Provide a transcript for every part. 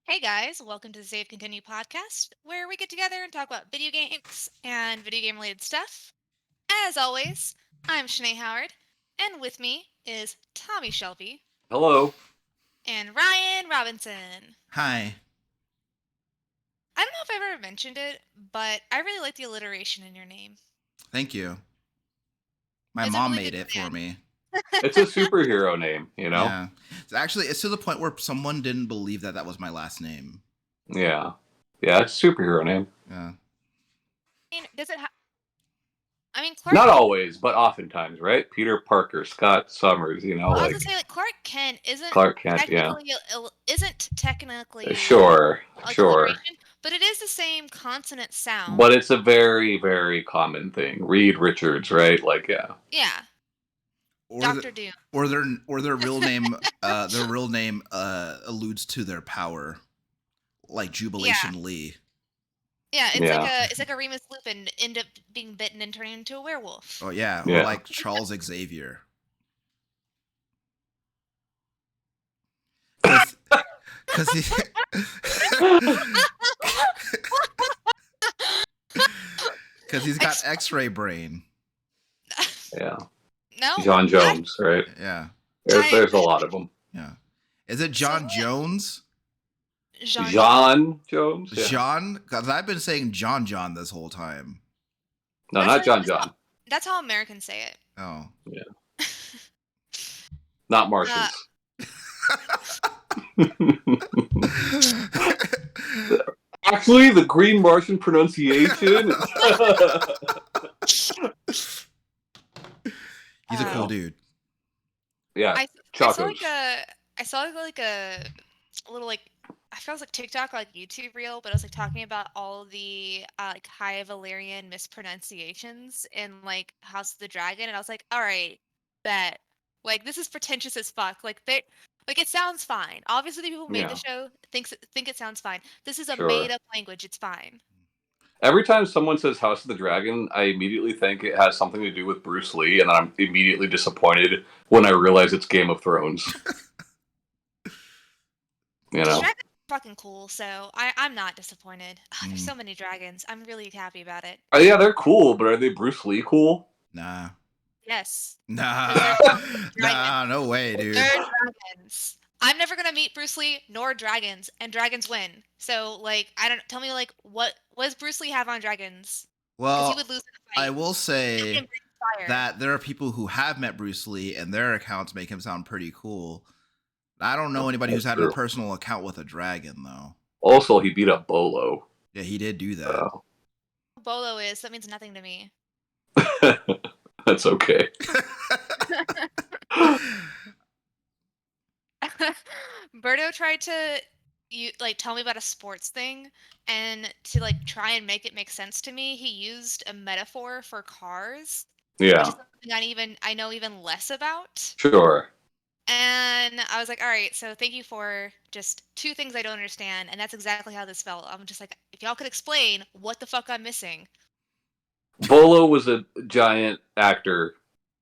Hey guys, welcome to the Save Continue podcast, where we get together and talk about video games and video game related stuff. As always, I'm Shanae Howard, and with me is Tommy Shelby Hello. and Ryan Robinson. Hi. I don't know if I've ever mentioned it, but I really like the alliteration in your name. Thank you. My It's a mom really made good it for brand. me. It's a superhero name, you know? Yeah. It's to the point where someone didn't believe that was my last name. Yeah. Yeah, it's a superhero name. Yeah. Does it I mean, Clark Not Kent, always, but oftentimes, right? Peter Parker, Scott Summers, I was gonna say Clark Kent Clark Kent, yeah. isn't technically Sure, like sure. alliteration, but it is the same consonant sound. But it's a very, very common thing. Reed Richards, right? Yeah. Yeah, Or Doctor Doom. or their real name alludes to their power. Like Jubilation Lee. Yeah, Yeah. it's like a Remus Lupin end up being bitten and turning into a werewolf. Oh yeah. Yeah. Or like Charles Xavier. Cause he's got X-ray brain. Yeah. No. John Jones, right? Yeah. There's a lot of them. Yeah. Is it John Jones? John Jones? Yeah. John? Because I've been saying John this whole time. No, not John. That's how Americans say it. Oh. Yeah. Not Martians. Actually, the Green Martian pronunciation. He's a cool dude. Yeah, I saw like a little I felt it was like TikTok or like YouTube reel, but I was like talking about all the like High Valyrian mispronunciations in like House of the Dragon, and I was like, all right, bet. Like this is pretentious as fuck. Like it sounds fine. Obviously, the people who made the show think it sounds fine. This is a made up language. It's fine. Every time someone says House of the Dragon, I immediately think it has something to do with Bruce Lee, and I'm immediately disappointed when I realize it's Game of Thrones. You know? Dragons are fucking cool, so I'm not disappointed. There's so many dragons. I'm really happy about it. Yeah, they're cool, but are they Bruce Lee cool? Nah. Yes. Nah, no way, dude. They're dragons. I'm never gonna meet Bruce Lee nor dragons, and dragons win. So, tell me, what does Bruce Lee have on dragons? Well, he would lose in a fight. I will say that there are people who have met Bruce Lee, and their accounts make him sound pretty cool. I don't know anybody who's had a personal account with a dragon, though. Also, he beat up Bolo. Yeah, he did do that. Bolo that means nothing to me. That's okay. Berto tried to tell me about a sports thing, and to try and make it make sense to me, he used a metaphor for cars. Yeah. Which is something I know even less about. Sure. And I was like, all right, so thank you for just two things I don't understand, and that's exactly how this felt. I'm just like, if y'all could explain what the fuck I'm missing. Bolo was a giant actor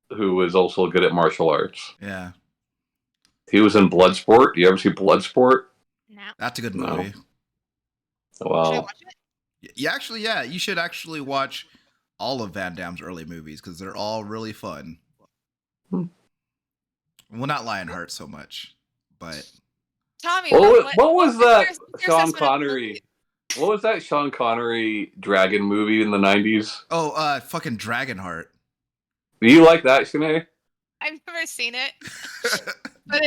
who was also good at martial arts. Yeah. He was in Bloodsport. You ever see Bloodsport? No. That's a good movie. Well, should I watch it? Yeah, you should actually watch all of Van Damme's early movies because they're all really fun. Well, not Lionheart so much, but Tommy, what was that Sean Connery? What was that Sean Connery dragon movie in the 90s? Oh, fucking Dragonheart. Do you like that, Shanae? I've never seen it.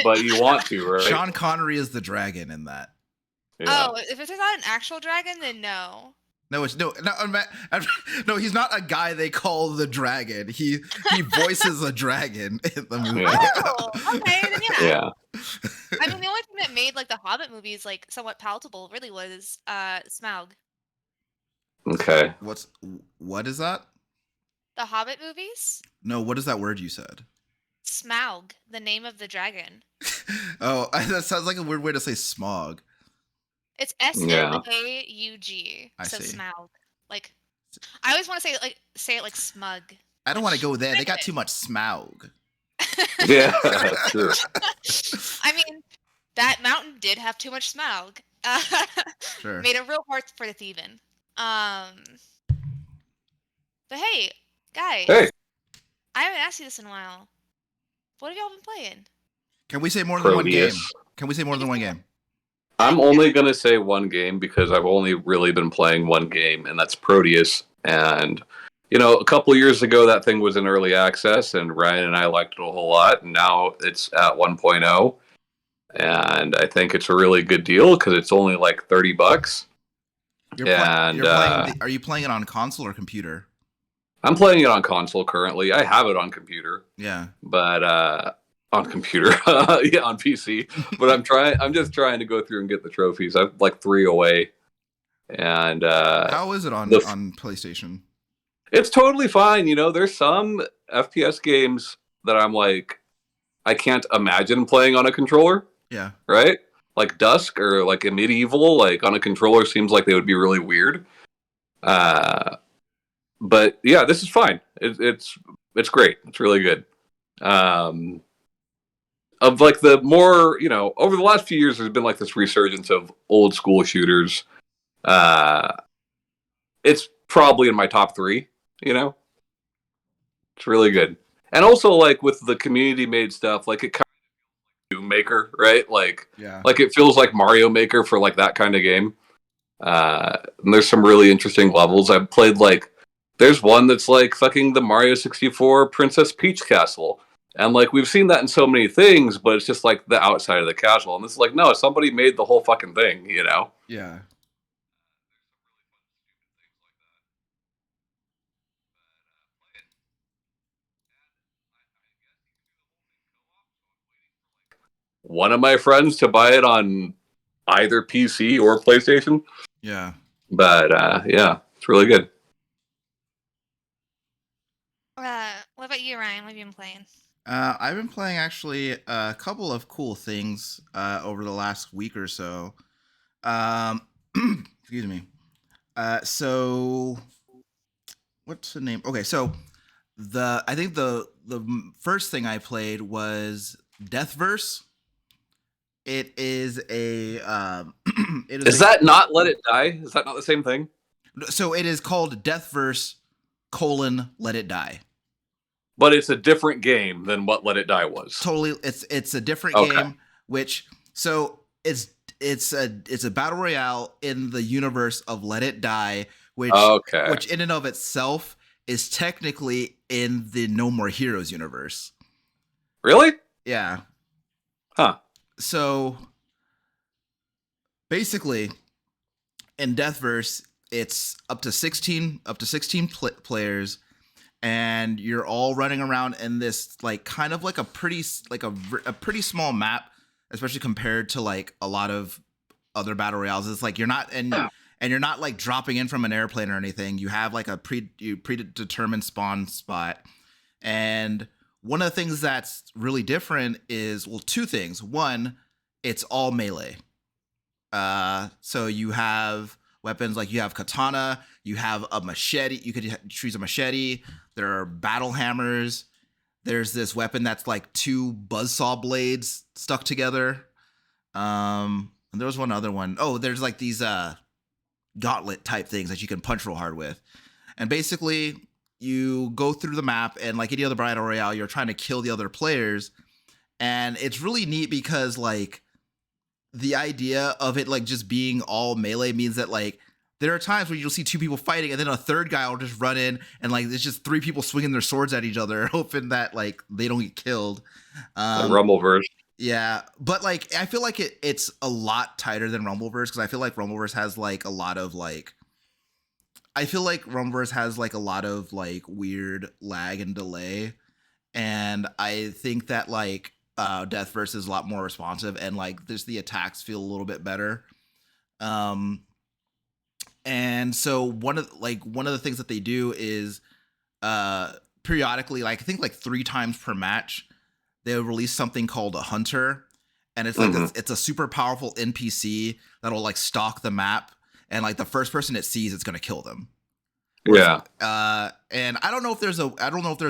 But you want to, right? Sean Connery is the dragon in that. Yeah. Oh, if it's not an actual dragon, then no. No, he's not a guy they call the dragon. He voices a dragon in the movie. Oh, okay, then yeah. I mean, the only thing that made the Hobbit movies somewhat palatable really was Smaug. Okay. What is that? The Hobbit movies? No, what is that word you said? Smaug, the name of the dragon. Oh, that sounds like a weird way to say smog. It's Smaug. I so see. Smaug. I always want to say it like smug. I don't want to go there. They got too much Smaug. Yeah, that's true. I mean, that mountain did have too much smog. Sure. Made it real hard for the thieving. But hey, guys, Hey, I haven't asked you this in a while. What have y'all been playing? Can we say more than one Proteus. game? Can we say more than one game? I'm only gonna say one game because I've only really been playing one game, and that's Proteus. And a couple years ago, that thing was in early access, and Ryan and I liked it a whole lot. And now it's at 1.0, and I think it's a really good deal because it's only like $30. Are you playing it on console or computer? I'm playing it on console currently. I have it on computer. Yeah. But on computer, yeah, on PC. But I'm just trying to go through and get the trophies. I've like 3 away. And how is it on PlayStation? It's totally fine. There's some FPS games that I'm like, I can't imagine playing on a controller. Yeah. Right? Like Dusk or like a Medieval, like on a controller seems like they would be really weird. But yeah, this is fine. It's great. It's really good. Of like the more, over the last few years, there's been like this resurgence of old school shooters. It's probably in my top 3. It's really good. And also like with the community made stuff, like it kind of Doom Maker, right? Like, yeah, like it feels like Mario Maker for like that kind of game. And there's some really interesting levels. I've played like, there's one that's like fucking the Mario 64 Princess Peach Castle. And like we've seen that in so many things, but it's just like the outside of the castle. And this is like, no, somebody made the whole fucking thing, Yeah. One of my friends to buy it on either PC or PlayStation. Yeah. But yeah, it's really good. What about you, Ryan? What have you been playing? I've been playing actually a couple of cool things over the last week or so. Excuse me. So what's the name? Okay, so I think the first thing I played was Deathverse. It is a Is that not Let It Die? Is that not the same thing? So it is called Deathverse: Let It Die. But it's a different game than what Let It Die was. Totally, it's a different game. Which it's a battle royale in the universe of Let It Die, which in and of itself is technically in the No More Heroes universe. Really? Yeah. Huh. So basically, in Deathverse, it's up to 16 players, and you're all running around in this like kind of like a pretty small map, especially compared to like a lot of other battle royales. It's like you're not you're not like dropping in from an airplane or anything. You have like a predetermined spawn spot. And one of the things that's really different is, well, 2 things. One, it's all melee. So you have weapons like you have katana, you have a machete. You could choose a machete. There are battle hammers. There's this weapon that's like 2 buzzsaw blades stuck together. And there was one other one. Oh, there's like these gauntlet type things that you can punch real hard with. And basically, you go through the map, and like any other battle royale, you're trying to kill the other players. And it's really neat because like the idea of it like just being all melee means that like there are times where you'll see 2 people fighting, and then a third guy will just run in, and like there's just 3 people swinging their swords at each other, hoping that like they don't get killed. Like Rumbleverse. Yeah, but like I feel like it's a lot tighter than Rumbleverse, because I feel like Rumbleverse has like a lot of like weird lag and delay, and I think that like Deathverse is a lot more responsive, and like just the attacks feel a little bit better. And so one of the things that they do is periodically, like I think like 3 times per match, they'll release something called a hunter, and it's like it's a super powerful NPC that'll like stalk the map, and like the first person it sees, it's gonna kill them. Yeah. And I don't know if there's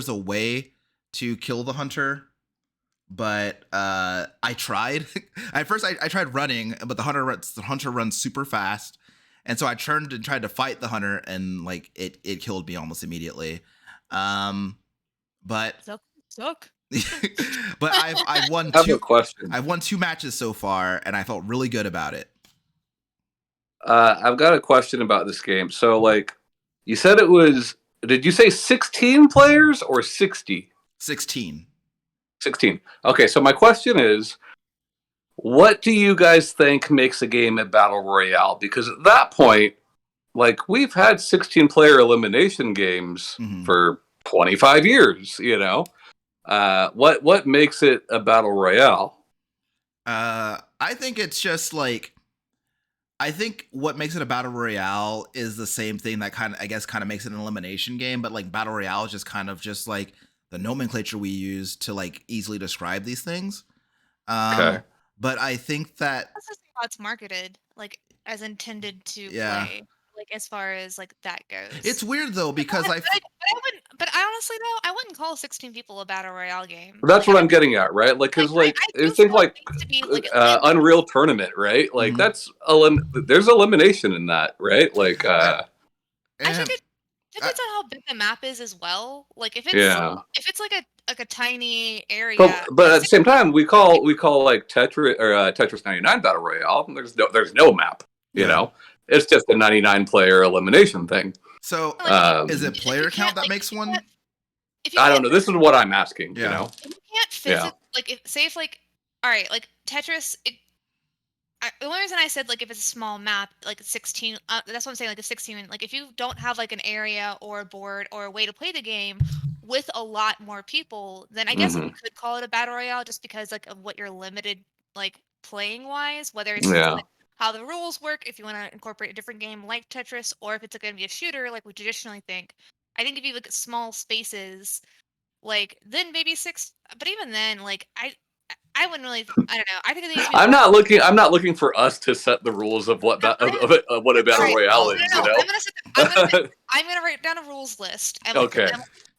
a way to kill the hunter. but I tried. At first, I tried running, but the hunter runs super fast, and so I turned and tried to fight the hunter, and like it killed me almost immediately. But Suck. but I've won I have a two. question. I've won 2 matches so far, and I felt really good about it. I've got a question about this game. So, like, you said it was. Did you say 16 players or 60? 16. 16. Okay, so my question is, what do you guys think makes a game a battle royale? Because at that point, like, we've had 16-player elimination games Mhm. for 25 years. What makes it a battle royale? I think it's just like I think what makes it a battle royale is the same thing that kind of makes it an elimination game, but like battle royale is just kind of just like the nomenclature we use to like easily describe these things. Okay. But I think that That's just how it's marketed, like as intended to Yeah. play, like as far as like that goes. it's weird though But because I wouldn't. But I honestly though, I wouldn't call 16 people a battle royale game. That's Like what I'm getting at, right? Like, because I do think feel like like it needs to be like a Unreal Tournament, right? Like Mhm. that's there's elimination in that, right? Like, I and think it depends on how big the map is as well. Like yeah. if it's like a tiny area, But at the same 16 time, we call like Tetris or Tetris 99 Battle Royale. And there's no map. You Yeah. know, it's just a 99-player elimination thing. So like, is it if you player count can't, that like, makes one? if you I don't can't know. This is what I'm asking. You Yeah. know, if you can't Yeah. physically like say if like all right like Tetris the only reason I said like if it's a small map like 16 that's what I'm saying like a 16 like if you don't have like an area or a board or a way to play the game with a lot more people then I guess you Mhm. could call it a battle royale just because like of what you're limited like playing wise whether it's just Yeah. like how the rules work if you want to incorporate a different game like Tetris or if it's going to be a shooter like we traditionally think. I think if you look at small spaces like then maybe 6 but even then like I wouldn't really I don't know. I think it needs to be I'm more. not looking for us to set the rules of what No, what a battle alright. royale I'll- is. No, You no, know. I'm gonna write down a rules list and Okay.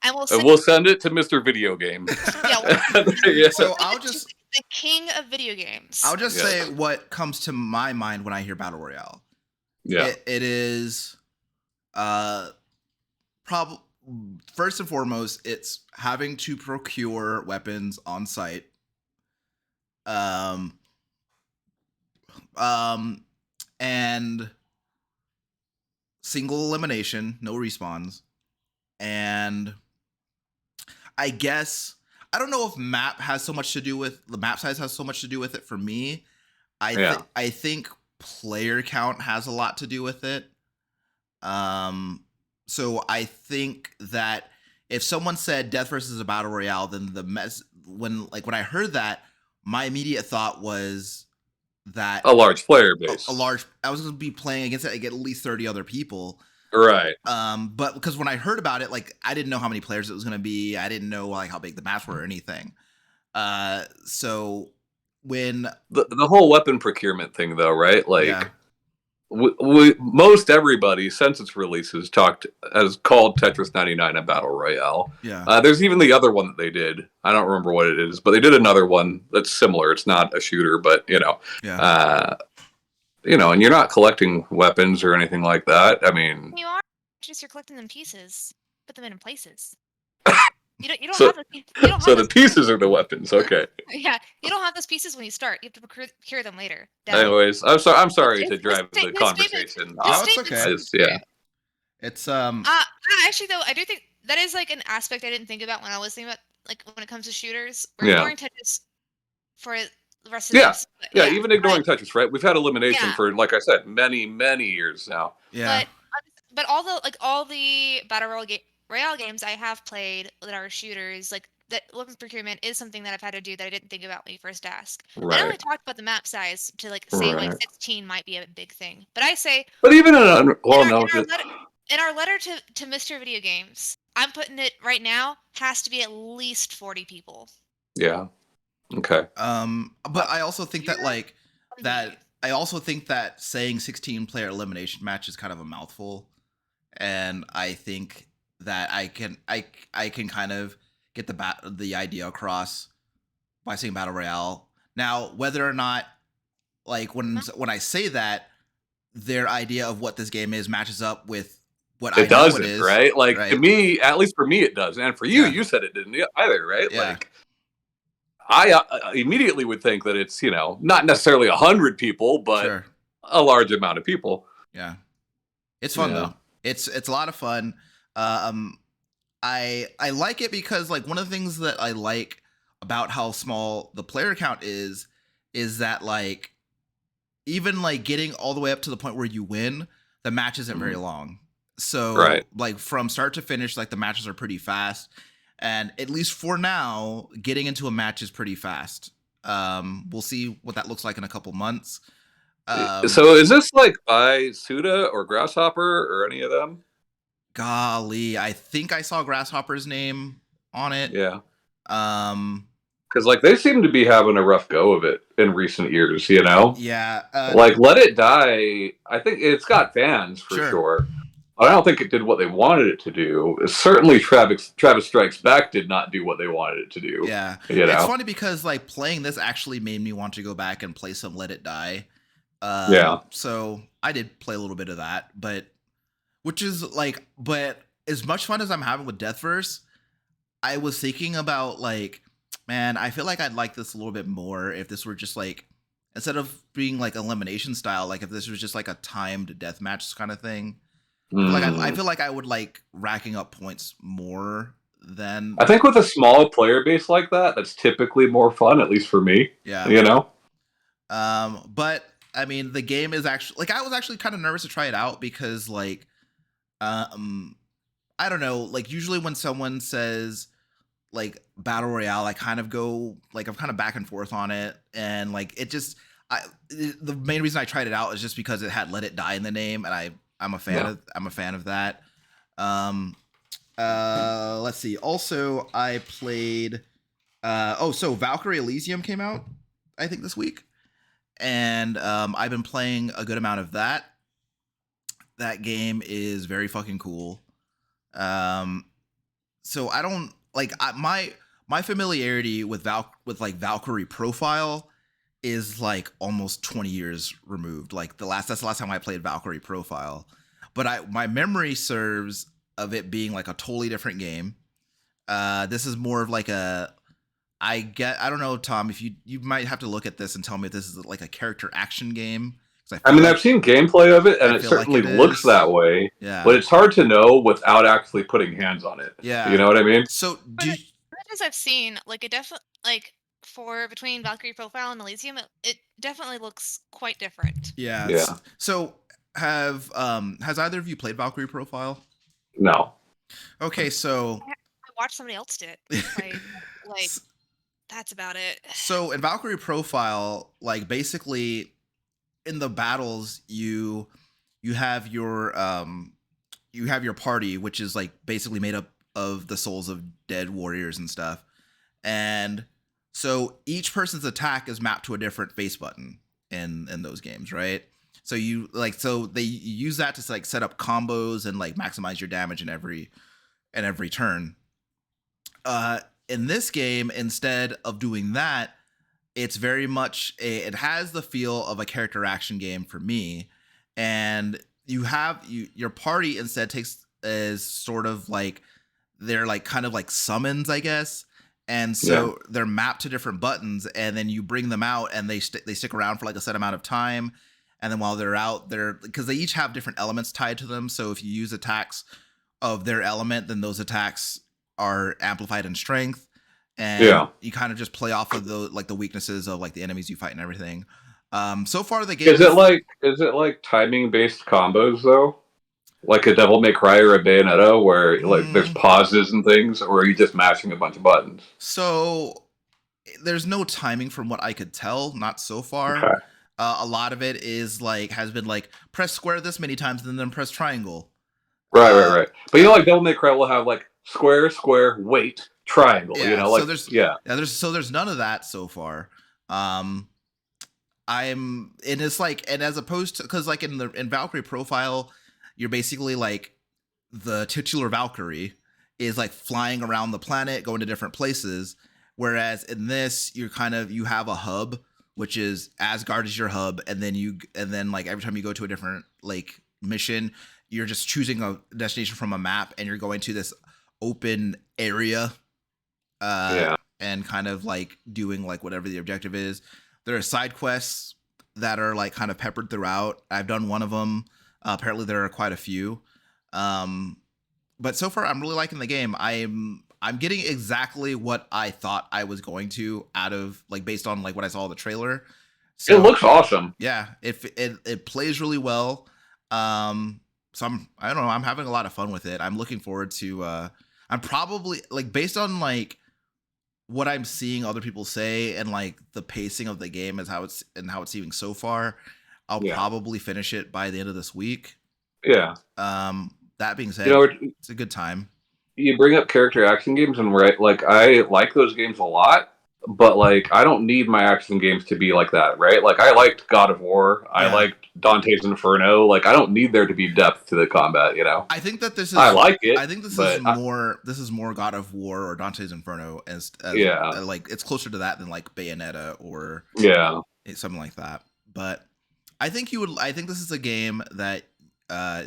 and we'll And send we'll send it to Mr. Video Game. yeah, Yeah. So send I'll it to just the king of video games. I'll just Yes. say what comes to my mind when I hear battle royale. Yeah. It is probably first and foremost, it's having to procure weapons on site. Um, and single elimination, no respawns, and I guess I don't know if map has so much to do with the map size has so much to do with it for me. Yeah. I think player count has a lot to do with it. So I think that if someone said Death versus a battle royale, then when I heard that, my immediate thought was that A large player base. a large I was going to be playing against it, at least 30 other people. Right. But because when I heard about it, like I didn't know how many players it was going to be. I didn't know like how big the maps were or anything. So when The whole weapon procurement thing, though, right? Like, yeah. most everybody since its releases has called Tetris 99 a battle royale. Yeah. There's even the other one that they did. I don't remember what it is, but they did another one that's similar. It's not a shooter, but Yeah. and you're not collecting weapons or anything like that. I mean, You are just you're collecting them pieces, put them in places. You don't so have the you don't have so the those pieces are the weapons. Okay. yeah, you don't have those pieces when you start. You have to procure them later. Anyways, I'm sorry to drive the His conversation His Oh, it's statement's okay. Yeah. It's actually though, I do think that is like an aspect I didn't think about when I was thinking about like when it comes to shooters. We're Yeah. ignoring Tetris for the rest of Yeah. this. But Yeah, even ignoring but, Tetris, right? We've had elimination Yeah. for, like I said, many, many years now. yeah. but all the royale games I have played that are shooters, like that weapons procurement is something that I've had to do that I didn't think about when you first asked. I only Right. talked about the map size to like say like Right. 16 might be a big thing, but I say But even in our letter to Mr. Video Games, I'm putting it right now has to be at least 40 people. yeah. Okay. But I also think that like Unbelievable. I also think that saying 16 player elimination match is kind of a mouthful, and I think that I can kind of get the idea across by saying battle royale. Now, whether or not like when I say that, their idea of what this game is matches up with what I It know it doesn't, is, right? Like to right? me, at least for me, it does. And for you, Yeah, you said it didn't either, right? yeah, Like I immediately would think that it's not necessarily 100 people, but sure, a large amount of people. yeah. It's fun Yeah, though. It's a lot of fun. Um, I like it because like one of the things that I like about how small the player count is that like even like getting all the way up to the point where you win, the match isn't very Mhm. long. So Right. like from start to finish, like the matches are pretty fast. And at least for now, getting into a match is pretty fast. We'll see what that looks like in a couple months. Um, So is this like by Suda or Grasshopper or any of them? Golly, I think I saw Grasshopper's name on it. Yeah. Um, Because like they seem to be having a rough go of it in recent years, you know? yeah, Like Let It Die, I think it's got fans for sure. sure. I don't think it did what they wanted it to do. Certainly Travis Strikes Back did not do what they wanted it to do. Yeah. You It's know? funny because like playing this actually made me want to go back and play some Let It Die. Yeah. So I did play a little bit of that, but which is like, but as much fun as I'm having with Deathverse, I was thinking about like, man, I feel like I'd like this a little bit more if this were just like, instead of being like elimination style, like if this was just like a timed deathmatch kind of thing. I Mm. feel like I would like racking up points more than I think with a small player base like that, that's typically more fun, at least for me. yeah. You know? But I mean, the game is actually like I was actually kind of nervous to try it out because like um I don't know, like usually when someone says like battle royale, I kind of go like I'm kind of back and forth on it, and like it just the main reason I tried it out is just because it had Let It Die in the name, and Yeah. I'm a fan of that. Um, let's see. Also, I played. So Valkyrie Elysium came out, I think this week, and I've been playing a good amount of that. That game is very fucking cool. Um, so I don't like my familiarity with like Valkyrie Profile is like almost 20 years removed. Like that's the last time I played Valkyrie Profile. But my memory serves of it being like a totally different game. This is more of like I don't know, Tom, if you might have to look at this and tell me if this is like a character action game. Because I mean, I've seen gameplay of it, and I it feel like certainly it looks is. that way. Yeah. But it's hard to know without actually putting hands on it. You Yeah. know what I mean? So For the images I've seen, like it definitely like for between Valkyrie Profile and Elysium, it definitely looks quite different. yeah. Yeah. So has either of you played Valkyrie Profile? No. Okay, so I watched somebody else do it. Like that's about it. so in Valkyrie Profile, like basically in the battles you have your party, which is like basically made up of the souls of dead warriors and stuff. And so each person's attack is mapped to a different face button in those games, right? So so they use that to like set up combos and like maximize your damage in every turn. In this game, instead of doing that, it's very much it has the feel of a character action game for me, and your party instead takes as sort of like they're like kind of like summons, I guess. And Yeah. so they're mapped to different buttons, and then you bring them out, and they stick around for like a set amount of time. And then while they're out, because they each have different elements tied to them. So if you use attacks of their element, then those attacks are amplified in strength, and Yeah. you kind of just play off of the weaknesses of like the enemies you fight and everything. So far the game Is it like timing based combos though? Like a Devil May Cry or a Bayonetta, where like there's Mm, pauses and things, or are you just mashing a bunch of buttons? so there's no timing from what I could tell, not so far. Okay. A lot of it is like has been like press square this many times and then press triangle. Right. But like Devil May Cry will have like square, square, wait, triangle. Yeah, Like there's none of that so far. And as opposed to, because like in Valkyrie Profile, you're basically like the titular Valkyrie is like flying around the planet, going to different places. Whereas in this, you have a hub, which is Asgard is your hub, and then like every time you go to a different like mission, you're just choosing a destination from a map, and you're going to this open area, Yeah. and kind of like doing like whatever the objective is. There are side quests that are like kind of peppered throughout. I've done one of them. Apparently, there are quite a few. But so far, I'm really liking the game. I'm getting exactly what I thought I was going to out of like based on like what I saw in the trailer. It looks awesome. Yeah, it plays really well. So I don't know, I'm having a lot of fun with it. I'm looking forward to I'm probably like based on like what I'm seeing other people say and like the pacing of the game is how it's seeming so far. I'll probably finish it by the end of this week. Yeah. That being said, it's a good time. You bring up character action games, and right, like I like those games a lot, but like I don't need my action games to be like that, right? Like I liked God of War, I liked Dante's Inferno. Like I don't need there to be depth to the combat, you know. I think that this is. I like it. I think this is more. This is more God of War or Dante's Inferno as like it's closer to that than like Bayonetta or something like that. But I think you would. I think this is a game that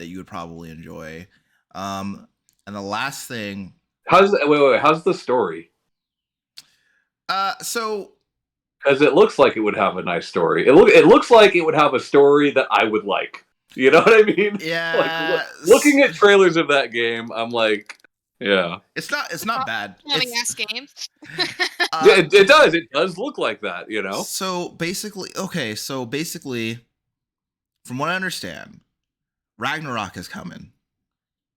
you would probably enjoy. And the last thing, how's the story? So because it looks like it would have a nice story. It looks like it would have a story that I would like. You know what I mean? Yeah. Like, looking at trailers of that game, I'm like, yeah. It's not bad. Ass game. Yeah, it does. It does look like that, you know? So basically, from what I understand, Ragnarok is coming.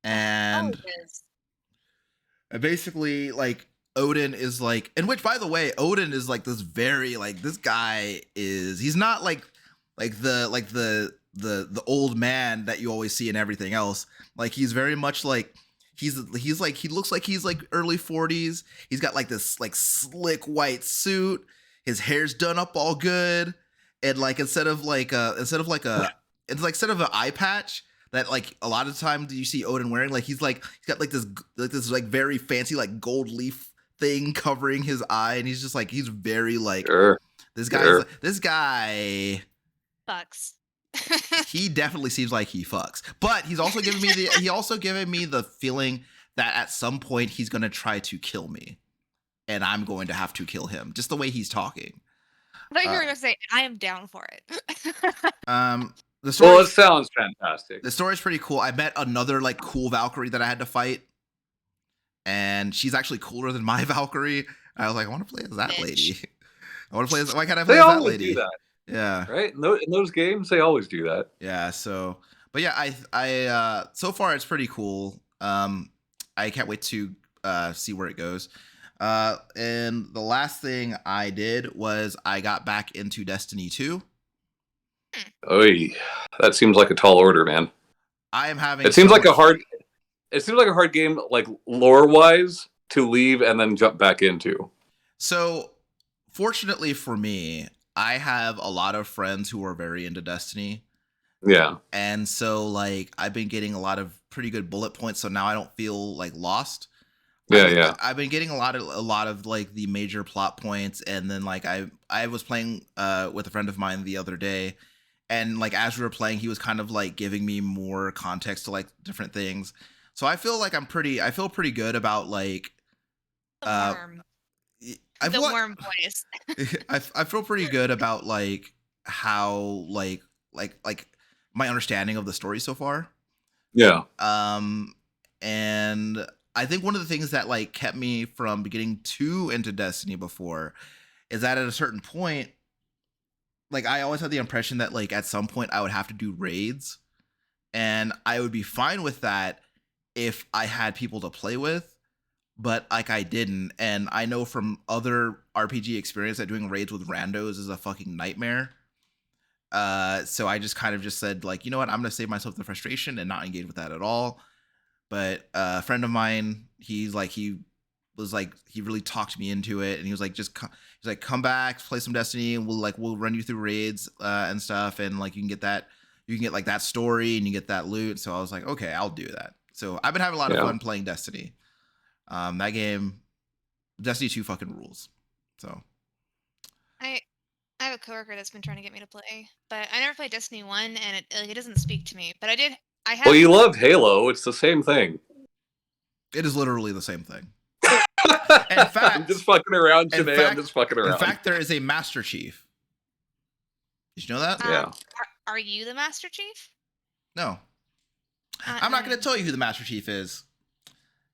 And basically, like, Odin is like, and which, by the way, Odin is like this very, like, this guy is, he's not like the old man that you always see in everything else. Like, he's very much like, he's like, he looks like he's like early 40s. He's got like this like slick white suit. His hair's done up all good. And like, instead of an eye patch, that like a lot of times you see Odin wearing, like he's got like this like very fancy like gold leaf thing covering his eye, and he's just like, he's very like this guy fucks. He definitely seems like he fucks, but he's also giving me the feeling that at some point he's gonna try to kill me, and I'm going to have to kill him. Just the way he's talking. I thought you were gonna say I am down for it. Well, it sounds fantastic. The story's pretty cool. I met another like cool Valkyrie that I had to fight, and she's actually cooler than my Valkyrie. I was like, I want to play as that lady. I want to play as. Why can't I play as that lady? Do that. Yeah. Right. In those games, they always do that. Yeah. So, but yeah, I so far it's pretty cool. I can't wait to see where it goes. And the last thing I did was I got back into Destiny 2. Oy, that seems like a tall order, man. I am having. It seems like a hard game, like lore wise, to leave and then jump back into. So, fortunately for me, I have a lot of friends who are very into Destiny. Yeah. And so, like, I've been getting a lot of pretty good bullet points, so now I don't feel like lost. Yeah. I've been getting a lot of like the major plot points, and then like I was playing with a friend of mine the other day. And like as we were playing, he was kind of like giving me more context to like different things. So I feel like I feel pretty good about like the worm voice. I feel pretty good about like how like my understanding of the story so far. Yeah. And I think one of the things that like kept me from getting too into Destiny before is that at a certain point, like I always had the impression that like at some point I would have to do raids, and I would be fine with that if I had people to play with, but like I didn't. And I know from other RPG experience that doing raids with randos is a fucking nightmare. So I just kind of just said like, you know what, I'm gonna save myself the frustration and not engage with that at all. But a friend of mine, he really talked me into it, and he was like, come back, play some Destiny, and we'll run you through raids and stuff, and like you can get like that story and you get that loot. So I was like, okay, I'll do that. So I've been having a lot of fun playing Destiny. That game, Destiny 2 fucking rules. So I I have a coworker that's been trying to get me to play, but I never played Destiny 1 and it doesn't speak to me. But I Well, have you love Halo. It's the same thing. it is literally the same thing. In I'm just fact, fucking around, in Janae. I'm fact, just fucking in around. fact, there is a Master Chief. Did you know that? Yeah. Are you the Master Chief? No. I'm not No. going to tell you who the Master Chief is.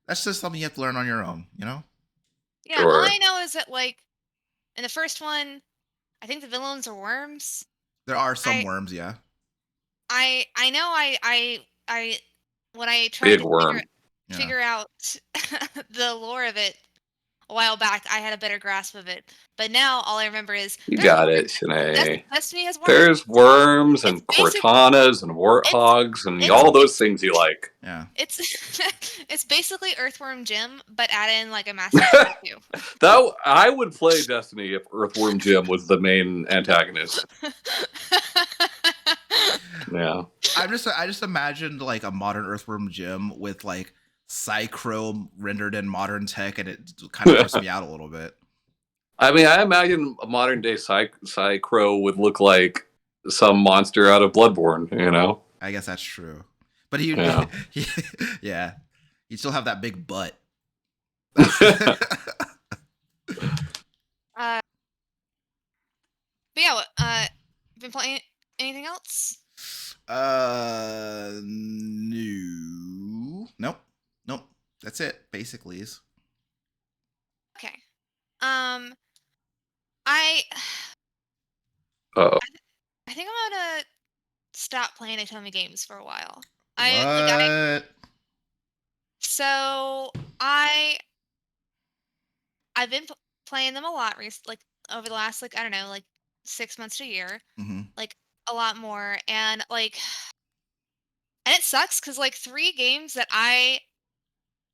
That's just something you have to learn on your own, you know? Yeah, all Sure. I know is that like in the first one, I think the villains are worms. There are some I worms, yeah. I know I when I tried Big to worm. Yeah. figure out the lore of it a while back, I had a better grasp of it. But now all I remember is You there's got it, worms. Janae. Destiny has worms. There's worms It's and basic. Cortanas and It's warthogs and it's all those things you like. Yeah. it's it's basically Earthworm Jim, but add in like a Master Chief too. That I would play Destiny if Earthworm Jim was the main antagonist. Yeah. I just imagined like a modern Earthworm Jim with like Psychrome rendered in modern tech, and it kind of grossed me out a little bit. I mean, I imagine a modern day Psy-Crow would look like some monster out of Bloodborne, you know? I guess that's true. But he, Yeah. yeah, he'd still have that big butt. uh, but yeah, been playing anything else? No, nope. That's it. Basically, Okay. I Uh, I think I'm gonna stop playing Atome games for a while. what? So I I've been playing them a lot like over the last like I don't know like 6 months to a year, Mm-hmm. like a lot more, and like and it sucks because like 3 games that I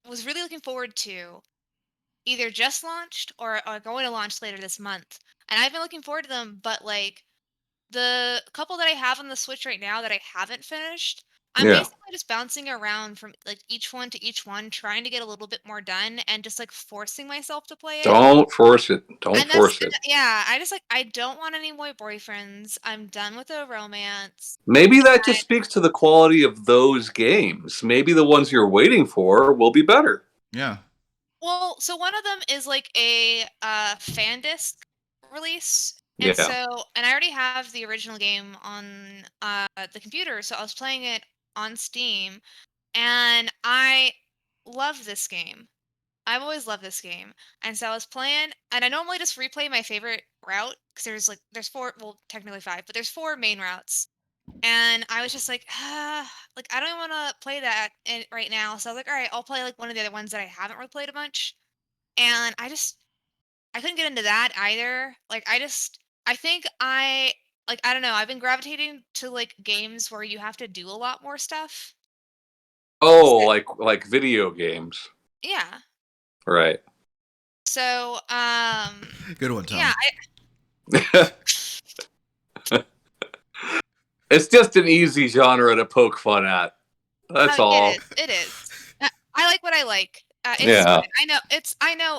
was really looking forward to either just launched or are going to launch later this month, and I've been looking forward to them, but like the couple that I have on the Switch right now that I haven't finished, I'm yeah. basically just bouncing around from like each one to each one, trying to get a little bit more done and just like forcing myself to play it. Don't force it. Don't force it. Yeah, I just like I don't want any more boyfriends. I'm done with the romance. Maybe that just speaks to the quality of those games. Maybe the ones you're waiting for will be better. Yeah. Well, so one of them is like a fan disc release. And Yeah. and I already have the original game on the computer, so I was playing it on Steam, and I love this game. I've always loved this game. And so I was playing, and I normally just replay my favorite route because there's 4, well, technically 5, but there's 4 main routes. And I was just like, like I don't want to play that right now. So I was like, all right, I'll play like one of the other ones that I haven't really played a bunch. And I couldn't get into that either. I think I don't know, I've been gravitating to like games where you have to do a lot more stuff. Oh, like video games. Yeah. Right. So, Good one, Tom. yeah, It's just an easy genre to poke fun at. That's all. It is. I like what I like. It's Yeah. fine. I know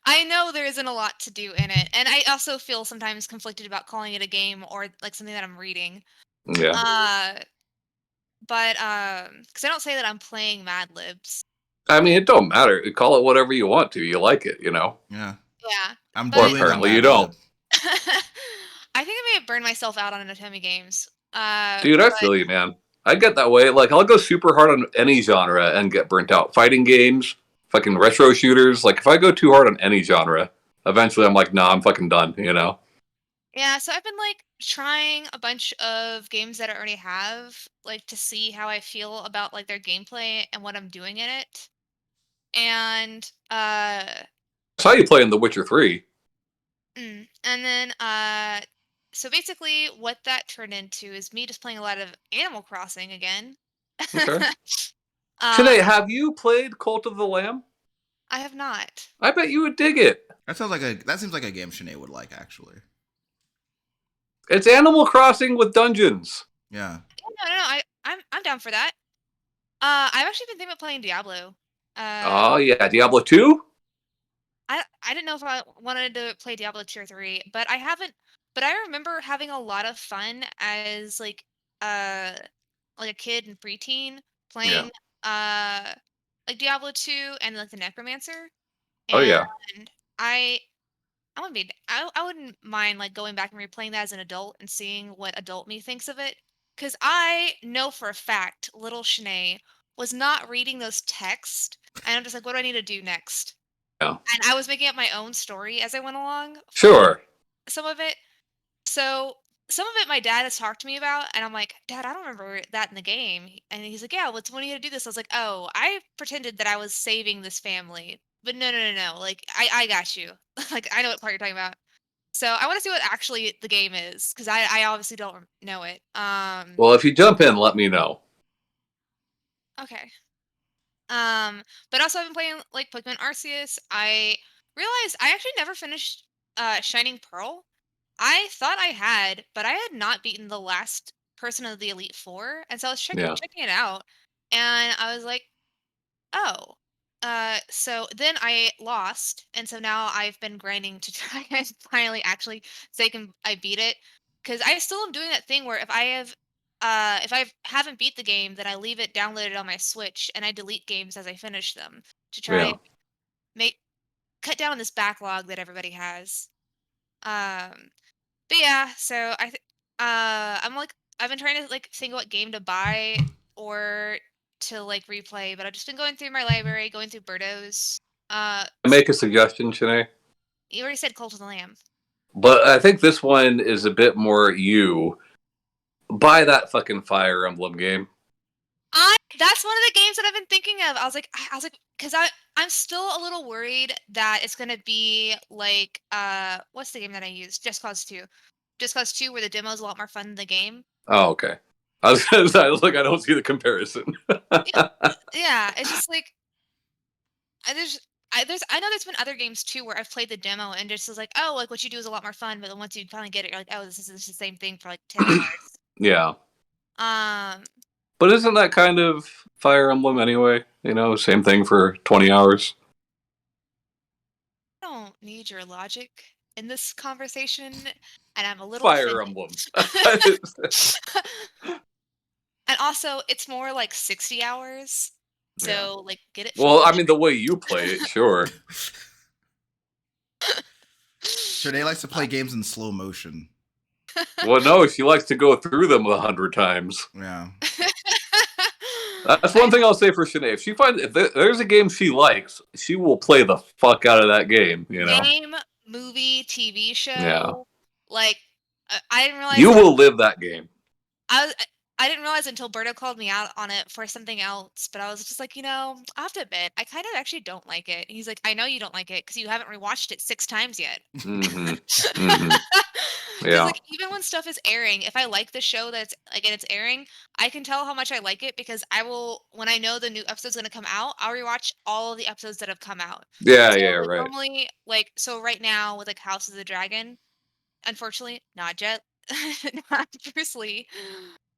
I know there isn't a lot to do in it. And I also feel sometimes conflicted about calling it a game or like something that I'm reading. Yeah. But cuz I don't say that I'm playing Mad Libs. I mean, it don't matter. Call it whatever you want to. You like it, you know? Yeah. Yeah. I'm But doing apparently you don't. I think I may have burned myself out on Atome games. Dude, I feel you, man. I get that way. Like, I'll go super hard on any genre and get burnt out. Fighting games, fucking retro shooters. Like, if I go too hard on any genre, eventually I'm like, nah, I'm fucking done, you know? yeah, so I've been like trying a bunch of games that I already have, like to see how I feel about like their gameplay and what I'm doing in it. And I saw you playing The Witcher 3. and then so basically what that turned into is me just playing a lot of Animal Crossing again. Okay. uh Sinead, have you played Cult of the Lamb? I have not. I bet you would dig it. That seems like a game Sinead would like, actually. It's Animal Crossing with dungeons. Yeah. No, I'm down for that. I've actually been thinking about playing Diablo. Oh, yeah. Diablo 2? I didn't know if I wanted to play Diablo 2 or 3, but I haven't but I remember having a lot of fun as uh like a kid and preteen Yeah. playing uh like Diablo 2 and like the Necromancer. Oh And yeah. I I wouldn't mind like going back and replaying that as an adult and seeing what adult me thinks of it. Cause I know for a fact little Shanae was not reading those texts. And I'm just like, what do I need to do next? Yeah. And I was making up my own story as I went along for Sure. some of it. So some of it my dad has talked to me about, and I'm like, Dad, I don't remember that in the game. And he's like, Yeah, what's when are you gonna do this? I was like, Oh, I pretended that I was saving this family. But no. Like I got you. Like I know what part you're talking about. So I want to see what actually the game is because I obviously don't know it. Well, if you jump in, let me know. Okay. But also I've been playing like Pokemon Arceus. I realized I actually never finished Shining Pearl. I thought I had, but I had not beaten the last person of the Elite Four, and so I was Yeah. checking it out, and I was like, "Oh." So then I lost, and so now I've been grinding to try and finally actually say I beat it, because I still am doing that thing where if I haven't beat the game, then I leave it downloaded on my Switch, and I delete games as I finish them to try Yeah. and make cut down on this backlog that everybody has. Um, but yeah, so I'm like I've been trying to like think what game to buy or to like replay, but I've just been going through my library, going through Birdos. I make a suggestion, Shanae. You already said Cult of the Lamb. But I think this one is a bit more you. Buy that fucking Fire Emblem game. I That's one of the games that I've been thinking of. I was like, because I'm still a little worried that it's gonna be like what's the game that I used? Just Cause 2. Just Cause 2, where the demo is a lot more fun than the game. Oh, okay. I was gonna say, I was like, I don't see the comparison. Yeah, yeah. It's just like I there's I know there's been other games too where I've played the demo and just was like, oh, like what you do is a lot more fun, but then once you finally get it, you're like, oh, this is the same thing for like 10 hours. Yeah. Um, But isn't that kind of Fire Emblem anyway? You know, same thing for 20 hours. I don't need your logic in this conversation, and I'm a little Fire offended. Emblem. And also, it's more like 60 hours. Yeah. So, like, get it Well, I flipped. mean, the way you play it, sure. Sade likes to play games in slow motion. Well, no, she likes to go through them 100 times. Yeah. That's one thing I'll say for Shanae. If she finds if there's a game she likes, she will play the fuck out of that game. You know. Game, movie, TV Yeah. show. Like, I didn't realize You it. will live that game. I was I didn't realize until Berto called me out on it for something else, but I was just like, I have to admit, I kind of actually don't like it. And he's like, I know you don't like it because you haven't rewatched it 6 times yet. Mm-hmm. Mm-hmm. Because Yeah. like even when stuff is airing, if I like the show that's like and it's airing, I can tell how much I like it because I will when I know the new episode's gonna come out, I'll rewatch all of the episodes that have come out. Yeah. So Yeah. like Right. normally, like so right now with like House of the Dragon, unfortunately, not Jet, not Bruce Lee.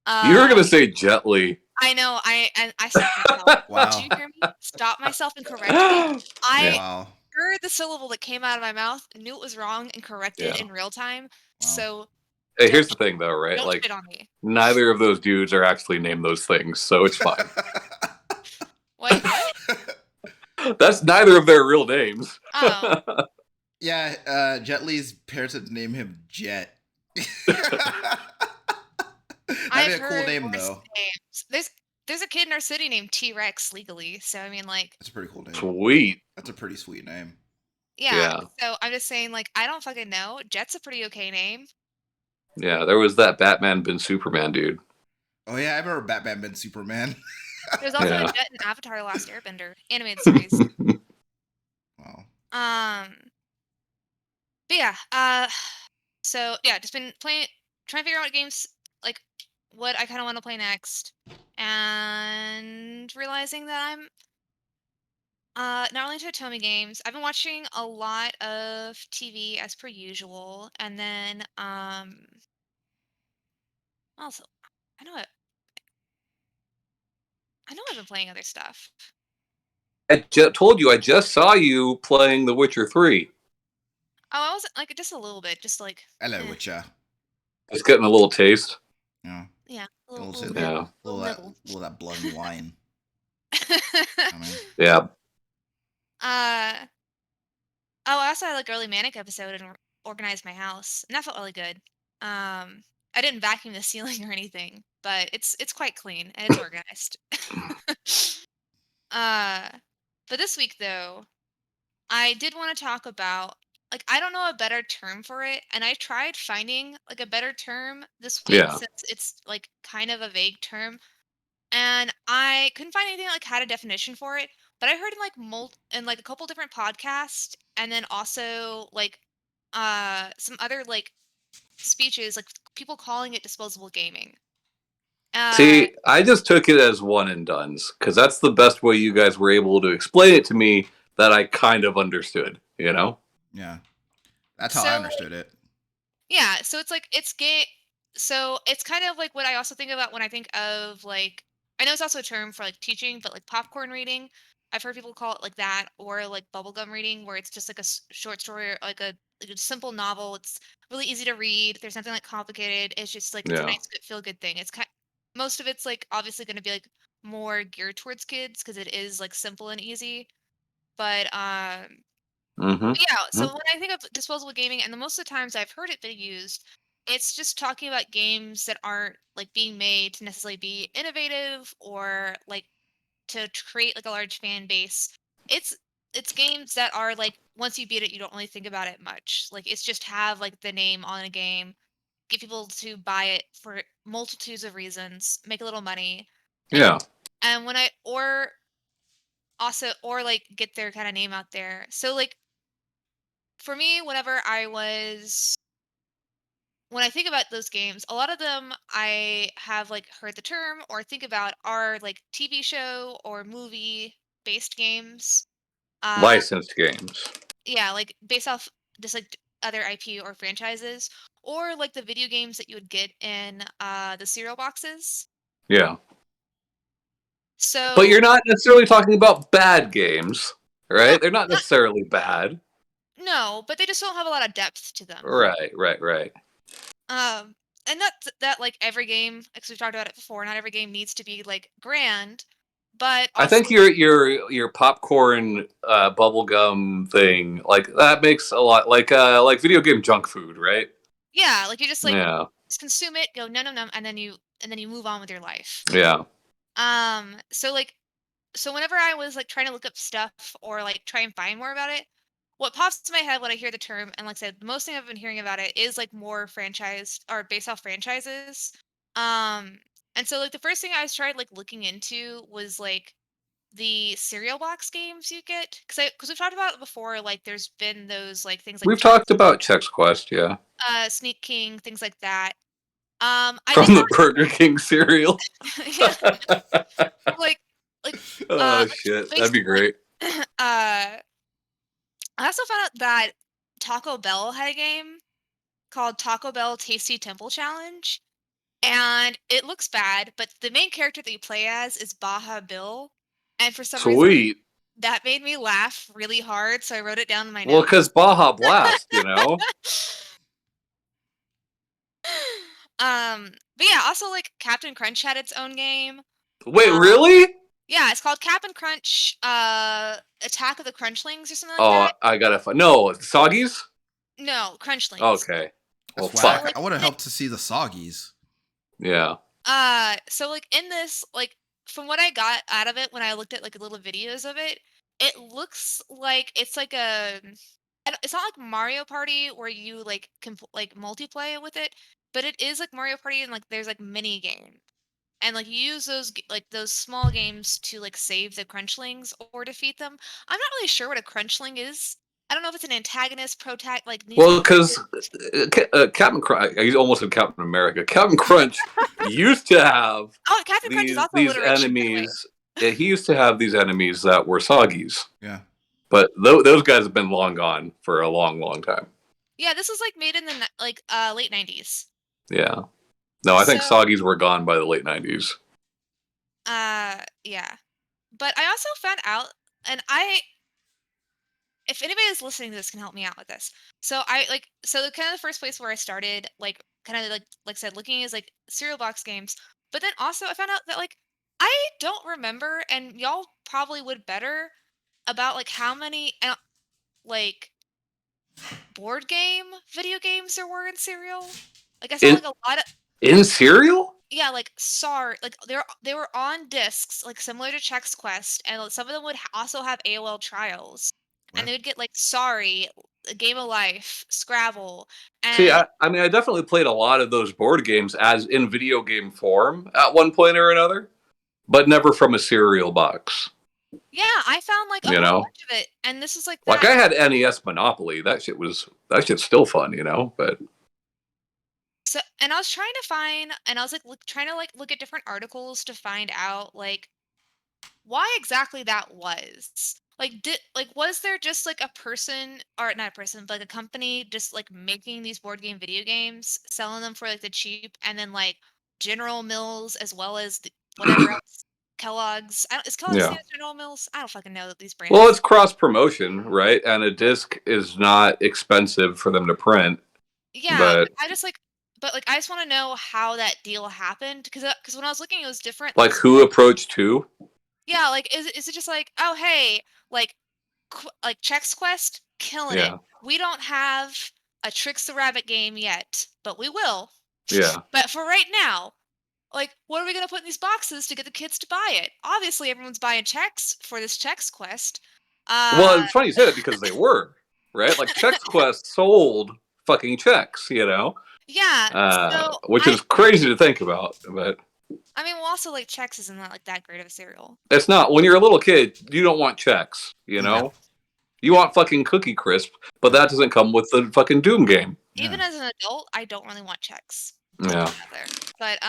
You were Uh, gonna say Jet Li. I know. I stopped myself. Did Wow. you hear me? Stop myself and correct me. I Yeah. Wow. heard the syllable that came out of my mouth, knew it was wrong, and corrected Yeah. in real time. Wow. So Hey, don't here's the thing, though, right? don't Like, shit on me. neither of those dudes are actually named those things, so it's fine. Wait, what? That's neither of their real names. Oh, Yeah, Jet Li's parents had named him Jet. That'd be I've a cool heard name worse though. names. There's a kid in our city named T Rex legally. So I mean, like, That's a pretty cool name. Sweet. That's a pretty sweet name. yeah. Yeah. So I'm just saying, like, I don't fucking know. Jet's a pretty okay name. Yeah. There was that Batman been Superman dude. Oh yeah, I remember Batman been Superman. There's also a Yeah. Jet in Avatar: The Last Airbender animated series. Wow. But yeah, so yeah, just been playing, trying to figure out what games like what I kind of want to play next, and realizing that I'm not really into Otome games. I've been watching a lot of TV as per usual, and then also I know I've been playing other stuff. told you I just saw you playing The Witcher 3. Oh, I was like just a little bit, just like Hello, Witcher. Just getting a little taste. Yeah. yeah, a little, Little, little little, nibble, little, little that, nibble. little that blood and wine. I mean, Yeah. uh, oh, I also had like a really manic episode and organized my house, and that felt really good. I didn't vacuum the ceiling or anything, but it's quite clean and it's organized. uh, but this week though, I did want to talk about like I don't know a better term for it, and I tried finding like a better term this week Yeah. since it's like kind of a vague term, and I couldn't find anything that, like had a definition for it. But I heard in like in like a couple different podcasts, and then also like some other like speeches, like people calling it disposable gaming. Uh, See, I just took it as one and done's because that's the best way you guys were able to explain it to me that I kind of understood, you know? yeah. That's how I so understood it. Yeah, so it's like it's game. So it's kind of like what I also think about when I think of like I know it's also a term for like teaching, but like popcorn reading. I've heard people call it like that, or like bubblegum reading, where it's just like a short story or like a simple novel. It's really easy to read. There's nothing like complicated. It's just like it's a Yeah. nice, good, feel good thing. It's kind most of it's like obviously going to be like more geared towards kids because it is like simple and easy. But Mm-hmm. yeah, so when I think of disposable gaming, and the most of the times I've heard it been used, it's just talking about games that aren't like being made to necessarily be innovative or like to create like a large fan base. It's it's games that are like once you beat it, you don't really think about it much. Like it's just have like the name on a game, get people to buy it for multitudes of reasons, make a little money, and Yeah. when I or also or like get their kind of name out there. So like for me, when I think about those games, a lot of them I have like heard the term or think about are like TV show or movie based games. Uh Licensed games. yeah, like based off just like other IP or franchises or like the video games that you would get in the cereal boxes. Yeah. But So you're not necessarily talking about bad games, no, right? They're not not necessarily bad. no, but they just don't have a lot of depth to them. Right. And not that like every game, because we've talked about it before, not every game needs to be like grand, but I also think your popcorn bubblegum thing, like that makes a lot like video game junk food, right? yeah, like you Yeah. just consume it, go no no no, and then you move on with your life. Yeah. So like so whenever I was like trying to look up stuff or like try and find more about it, what pops to my head when I hear the term, and like I said, the most thing I've been hearing about it is like more franchise or based off franchises. Um, and so like the first thing I tried like looking into was like the cereal box games you get because we've talked about it before. Like there's been those like things like We've talked about Chex Quest, yeah. Sneak King, things like that. I did From the Burger King cereal. not, yeah, like like Oh like shit. That'd be basically great. I also found out that Taco Bell had a game called Taco Bell Tasty Temple Challenge, and it looks bad, but the main character that you play as is Baja Bill, and for some reason Sweet. that made me laugh really hard, so I wrote it down in my Well, notes. because Baja Blast, you know? But yeah, also like Captain Crunch had its own game. Wait, Uh, really? yeah, it's called Captain Crunch, Attack of the Crunchlings or something like Oh, that. I gotta find. No, Soggies? No, Crunchlings. Okay. Well, That's So whack. fuck. like I would have in helped to see the soggies. Yeah. so like in this, like from what I got out of it when I looked at like little videos of it, it looks like it's like it's not like Mario Party where you like can like multiplayer with it, but it is like Mario Party and like there's like mini games. And like you use like those small games to like save the crunchlings or defeat them. I'm not really sure what a crunchling is. I don't know if it's an antagonist, protag like needs to Well, be because defeated. Captain Crunch, I almost said Captain America. Captain Crunch used to have Oh, Captain Crunch is also these alliteration, by the way. enemies. Yeah, he used to have these enemies that were Soggies, Yeah. but those guys have been long gone for a long time. Yeah, this was like made in the late 90s. Yeah. No, I think So, Soggies were gone by the late 90s. yeah. But I also found out and if anybody that's listening to this can help me out with this. So the kind of the first place where I started, like kind of like I said, looking is like cereal box games. But then also I found out that like I don't remember, and y'all probably would better about like how many like board game video games there were in cereal. Like I saw In like a lot of in cereal? yeah, like sorry, like they were on discs, like similar to Chex Quest, and some of them would also have AOL trials, and What? they would get like Sorry, A Game of Life, Scrabble, See, and I mean, I definitely played a lot of those board games as in video game form at one point or another, but never from a cereal box. yeah, I found like a You whole know, bunch of it, and this is like like that. I had NES Monopoly. That shit's still fun. You know, but So, and I was trying to find, and I was like trying to like look at different articles to find out like why exactly that was. Like was there just like a person, or not a person, but like a company just like making these board game video games, selling them for like the cheap, and then like General Mills as well as whatever else, Kellogg's. I don't, is Kellogg's yeah. the General Mills? I don't fucking know these Well, brands. it's cross promotion, right? And a disc is not expensive for them to print, Yeah, but but like I just want to know how that deal happened because when I was looking, it was different. like Like who approached who? yeah, like is it just like, oh hey, like like Chex Quest killing it. Yeah, We don't have a Tricks the Rabbit game yet, but we will. yeah. But for right now, like what are we gonna put in these boxes to get the kids to buy it? Obviously, everyone's buying checks for this Chex Quest. Well, Uh, it's funny you say that because they were right. Like Chex Quest sold fucking checks, you know, yeah. So which is crazy to think about, but I mean, well, also like Chex isn't that like that great of a cereal. it's not. When you're a little kid, you don't want checks, you No. know. You want fucking Cookie Crisp, but that doesn't come with the fucking Doom game. Even Yeah. as an adult, I don't really want checks. Just Yeah. put it out there. But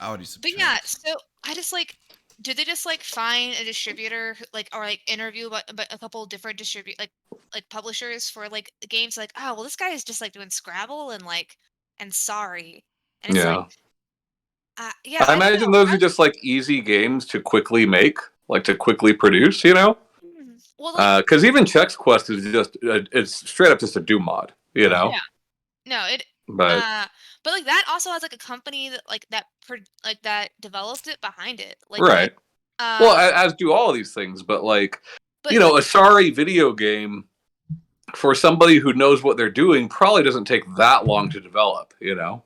I would use some but yeah, checks. so I just like did they just like find a distributor like or like interview about a couple different like publishers for like games like, oh well, this guy is just like doing Scrabble and like and Sorry. And it's like Yeah. yeah, I I don't imagine know. those are just like easy games to quickly make, like to quickly produce, you know? Well like Because even Chex Quest is just, it's straight up just a Doom mod, you Yeah. know? yeah. No, it But, but like that also has like a company that like that developed it behind it. Like they right. Well, uh as do all of these things, but like, but you know, like a sorry video game for somebody who knows what they're doing probably doesn't take that long to develop, you know?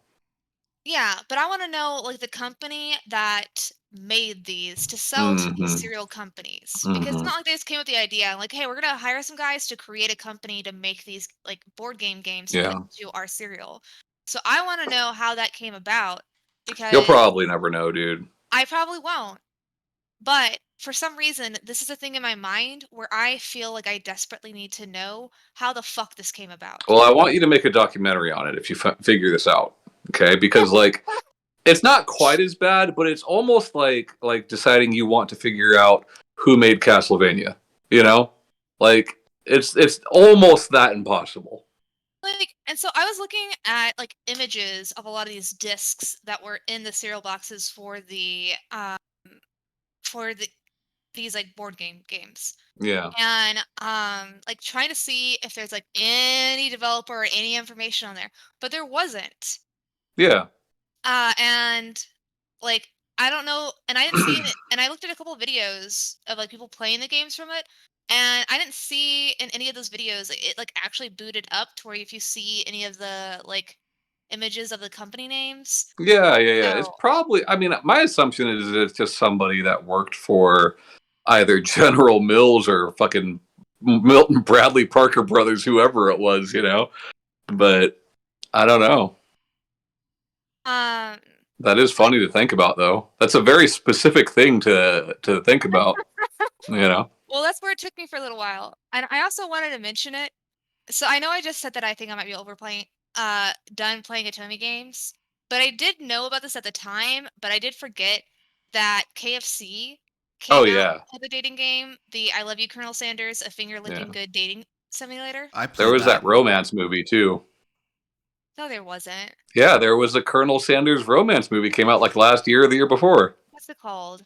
yeah, but I want to know like the company that made these to sell to these Mm-hmm. cereal companies because it's Mm-hmm. not like they just came with the idea like, hey, we're gonna hire some guys to create a company to make these like board game games to put Yeah. into our cereal. So I want to know how that came about You'll because probably never know, dude. I probably won't. But for some reason, this is a thing in my mind where I feel like I desperately need to know how the fuck this came about. Well, I want you to make a documentary on it if you figure this out, okay? Because like it's not quite as bad, but it's almost like deciding you want to figure out who made Castlevania. You know, like it's almost that impossible. Like, and so I was looking at like images of a lot of these discs that were in the cereal boxes for these like board games. Yeah, And like trying to see if there's like any developer or any information on there. But there wasn't. yeah, And like I don't know, and I didn't see it, and I looked at a couple of videos of like people playing the games from it, and I didn't see in any of those videos like, it like actually booted up to where if you see any of the like images of the company names. yeah. It's So probably. I mean, my assumption is it's just somebody that worked for either General Mills or fucking Milton Bradley Parker Brothers, whoever it was. You know, but I don't know. um That is like funny to think about, though. That's a very specific thing to think about. You know. well that's where it took me for a little while. And I also wanted to mention it. So I know I just said that I think I might be overplaying done playing Atomi games, but I did know about this at the time, but I did forget that KFC Oh came out yeah, with a dating game, the I Love You Colonel Sanders, a finger licking yeah. good dating simulator. I There played was that that. romance movie too. No, there wasn't. Yeah, there was a Colonel Sanders romance movie came out like last year or the year before. What's it called?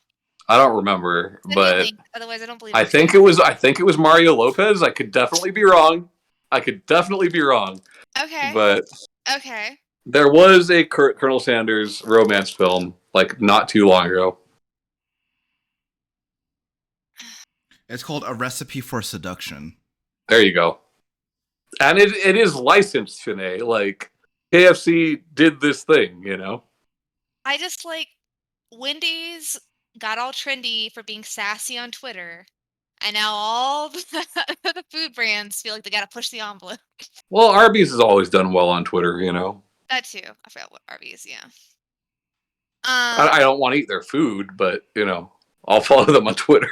I don't remember, Send me a but link, otherwise I don't believe I I'm saying think it was I think it was Mario Lopez. I could definitely be wrong. I could definitely be wrong, it. Okay. but Okay. there was a Colonel Sanders romance film like not too long ago. It's called A Recipe for Seduction. There you go. And it is licensed, Shanae. Like KFC did this thing, you know. I just like Wendy's got all trendy for being sassy on Twitter, and now all the food brands feel like they gotta push the envelope. Well, Arby's has always done well on Twitter, you know. That too. I forgot what Arby's. Yeah. I don't want to eat their food, but you know, I'll follow them on Twitter.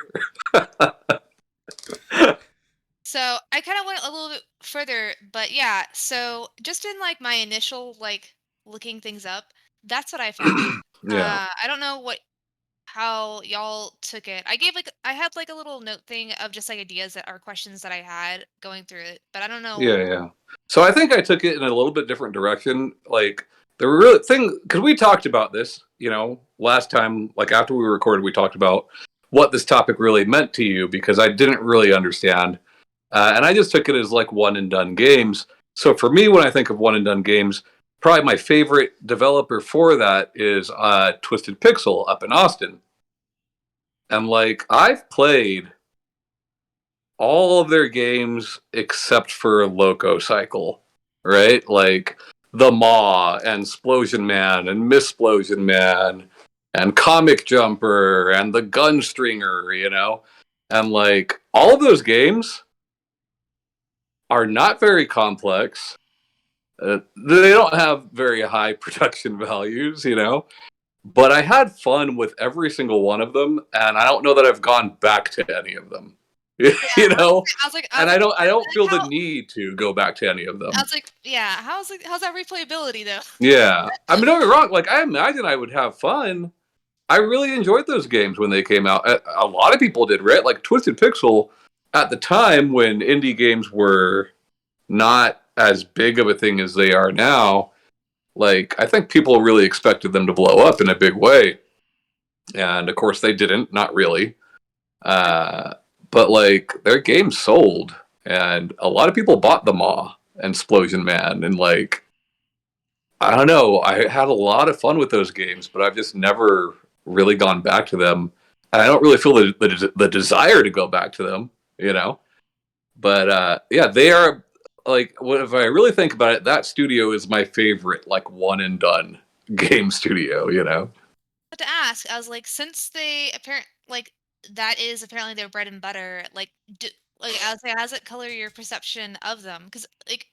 So I kind of went a little bit further, but yeah. So just in like my initial like looking things up, that's what I found. Yeah, I don't know how y'all took it. I had like a little note thing of just like ideas that are questions that I had going through it, but I don't know. yeah. So I think I took it in a little bit different direction. Like the real thing, because we talked about this, you know, last time. Like after we recorded, we talked about what this topic really meant to you because I didn't really understand. And I just took it as like one and done games. So for me, when I think of one and done games, probably my favorite developer for that is Twisted Pixel up in Austin. And like I've played all of their games except for Loco Cycle, right? Like the Maw and Splosion Man and Missplosion Man and Comic Jumper and the Gunstringer, you know? And like all of those games are not very complex. They don't have very high production values, you know. But I had fun with every single one of them, and I don't know that I've gone back to any of them. Yeah, You know, I and was I don't like feel the how need to go back to any of I them. was like, yeah, how's that replayability though? Yeah, I mean, don't get me wrong. Like, I imagine I would have fun. I really enjoyed those games when they came out. A lot of people did, right? Like Twisted Pixel at the time when indie games were not as big of a thing as they are now. Like, I think people really expected them to blow up in a big way, and of course they didn't. Not really. Uh, but like their games sold, and a lot of people bought the Maw and Splosion Man, and like I don't know, I had a lot of fun with those games, but I've just never really gone back to them. And I don't really feel the desire to go back to them, you know. But yeah, they are like what if I really think about it, that studio is my favorite, like one and done game studio, you know. But to ask, I was like, since they apparent like that is apparently their bread and butter, like I was like, how does it color your perception of them? Because like,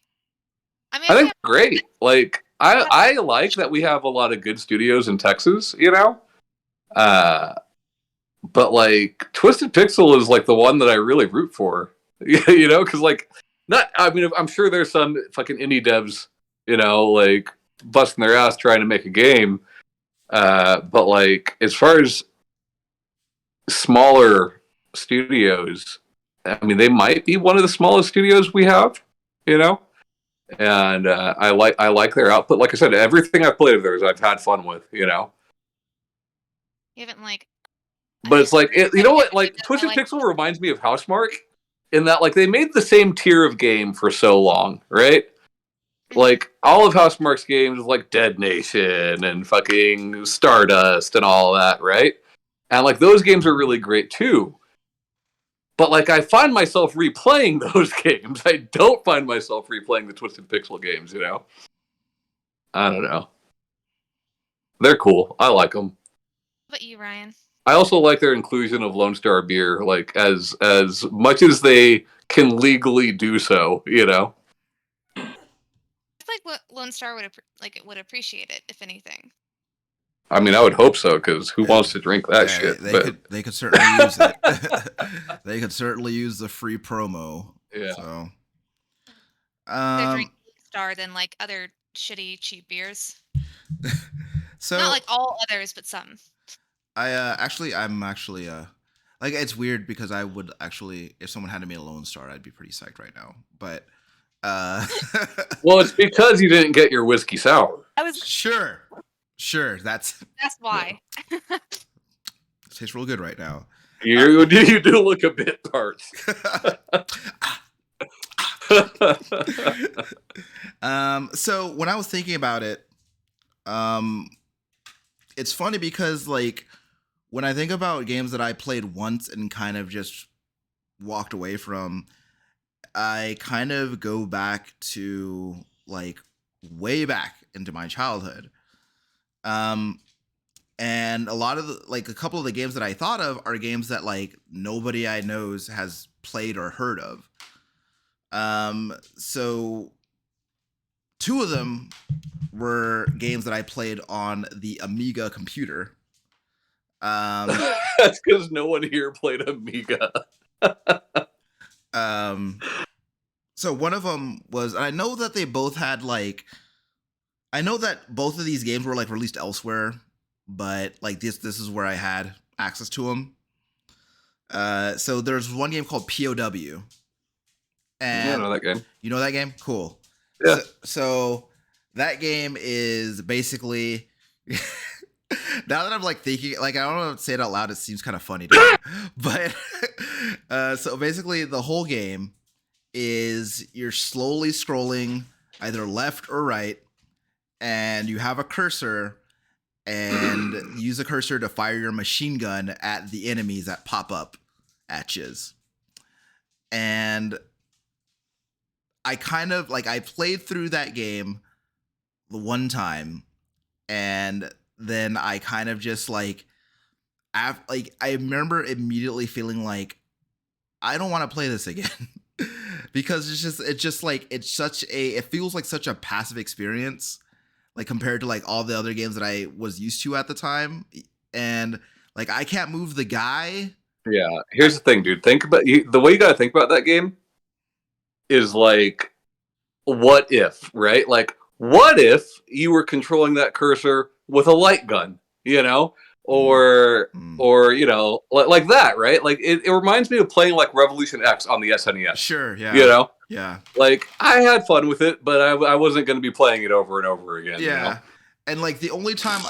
I mean, I I think think great. Like I've had I like that we have a lot of good studios in Texas, you know. Uh, but like Twisted Pixel is like the one that I really root for, you know, because like not. I mean, I'm sure there's some fucking indie devs, you know, like busting their ass trying to make a game. But like as far as smaller studios, I mean, they might be one of the smallest studios we have, you know. And I like their output. Like I said, everything I've played of theirs, I've had fun with, you know. you haven't like I But think it's like you like know what? everything Like that I Twisted like. Pixel reminds me of Housemarque in that like they made the same tier of game for so long, right? Mhm. Like all of Housemarque's games, like Dead Nation and fucking Stardust and all of that, right? And like those games are really great too. But like I find myself replaying those games. I don't find myself replaying the Twisted Pixel games. You know, I don't know. They're cool. I like them. What about you, Ryan? I also like their inclusion of Lone Star beer, like as much as they can legally do so. You know. I feel like what Lone Star would appreciate it if anything. I mean, I would hope so, because who Yeah, wants to drink that yeah, shit? But they could certainly use it. They could certainly use the free promo. yeah, So, They're drink um, Lone Star than like other shitty cheap beers. Not so like all others, but some. I'm actually like it's weird because I would actually if someone had me a Lone Star, I'd be pretty psyched right now. But uh, well, it's because you didn't get your whiskey sour. I was. sure, sure, That's why. tastes real good right now. You do look a bit parched. So when I was thinking about it, it's funny because like when I think about games that I played once and kind of just walked away from, I kind of go back to like way back into my childhood. Um, and a lot of a couple of the games that I thought of are games that like nobody I knows has played or heard of. So two of them were games that I played on the Amiga computer. That's because no one here played Amiga. So one of them was, I know that they both had like, I know that both of these games were like released elsewhere, but like this is where I had access to them. So there's one game called POW. And I know that game. You know that game? Cool. Yeah. So that game is basically now that I'm like thinking, like I don't want to say it out loud, it seems kind of funny to me. But so basically the whole game is you're slowly scrolling either left or right, and you have a cursor and use a cursor to fire your machine gun at the enemies that pop up at you. And I kind of like I played through that game the one time, and then I kind of just like I remember immediately feeling like I don't want to play this again because it feels like such a passive experience, like compared to like all the other games that I was used to at the time, and like I can't move the guy. Yeah, here's the thing, dude. Think about the way you gotta think about that game is like, what if, right? Like, what if you were controlling that cursor with a light gun, you know? Or you know, like that, right? Like it reminds me of playing like Revolution X on the SNES. Sure, yeah. You know? Yeah. Like I had fun with it, but I wasn't going to be playing it over and over again. Yeah. You know? And like the only time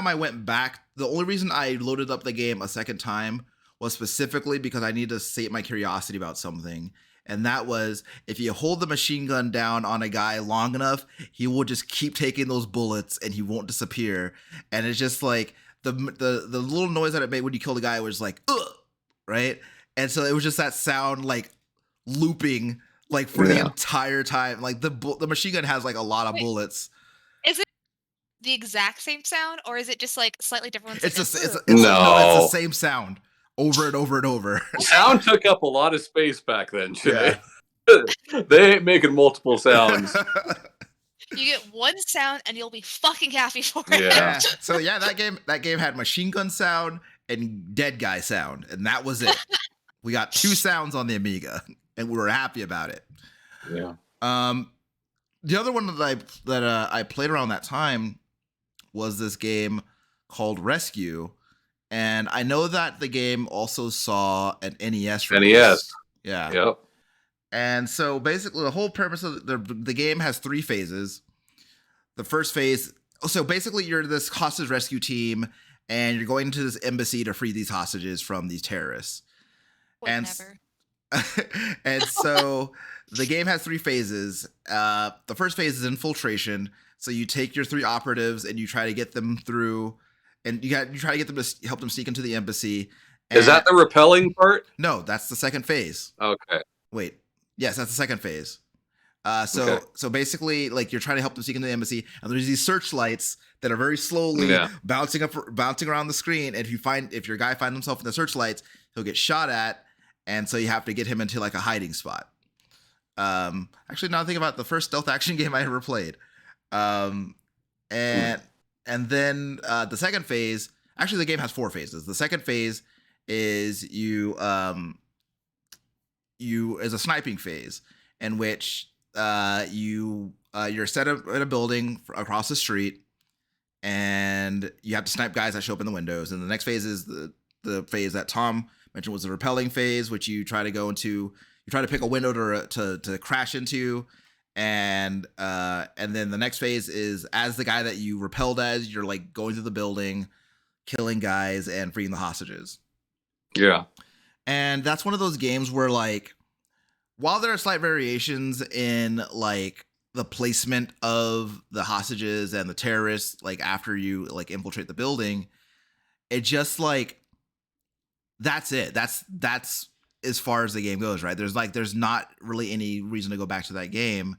I went back, the only reason I loaded up the game a second time was specifically because I needed to sate my curiosity about something. And that was, if you hold the machine gun down on a guy long enough, he will just keep taking those bullets and he won't disappear. And it's just like the little noise that it made when you kill the guy was like, ugh, right? And so it was just that sound like looping like for the entire time. Like the machine gun has like a lot of bullets. Is it the exact same sound, or is it just like slightly different ones? It's the same sound over and over and over. Sound took up a lot of space back then. Yeah. They ain't making multiple sounds. You get one sound and you'll be fucking happy for it. Yeah. So yeah, that game had machine gun sound and dead guy sound, and that was it. We got two sounds on the Amiga, and we were happy about it. Yeah. The other one that I played around that time was this game called Rescue, and I know that the game also saw an NES release. NES. Yeah. Yep. And so basically the whole premise of the game has three phases. The first phase, so basically you're this hostage rescue team and you're going to this embassy to free these hostages from these terrorists. And so the game has three phases. The first phase is infiltration. So you take your three operatives and you try to get them through, and you try to get them to help them sneak into the embassy. Is that the repelling part? No, that's the second phase. Okay. Wait. Yes, that's the second phase. So basically, like you're trying to help them sneak into the embassy, and there's these searchlights that are very slowly bouncing around the screen. And if your guy finds himself in the searchlights, he'll get shot at, and so you have to get him into like a hiding spot. Actually, now I think about the first stealth action game I ever played. And then the second phase. Actually, the game has four phases. The second phase is is a sniping phase in which you're set up in a building across the street, and you have to snipe guys that show up in the windows. And the next phase is the phase that Tom mentioned was the repelling phase, which you try to go into. You try to pick a window to crash into, and then the next phase is as the guy that you repelled as, you're like going through the building. killing guys and freeing the hostages. Yeah. And that's one of those games where, like, while there are slight variations in, like, the placement of the hostages and the terrorists, like, after you, like, infiltrate the building, it just, like, that's it. That's as far as the game goes, right? There's not really any reason to go back to that game.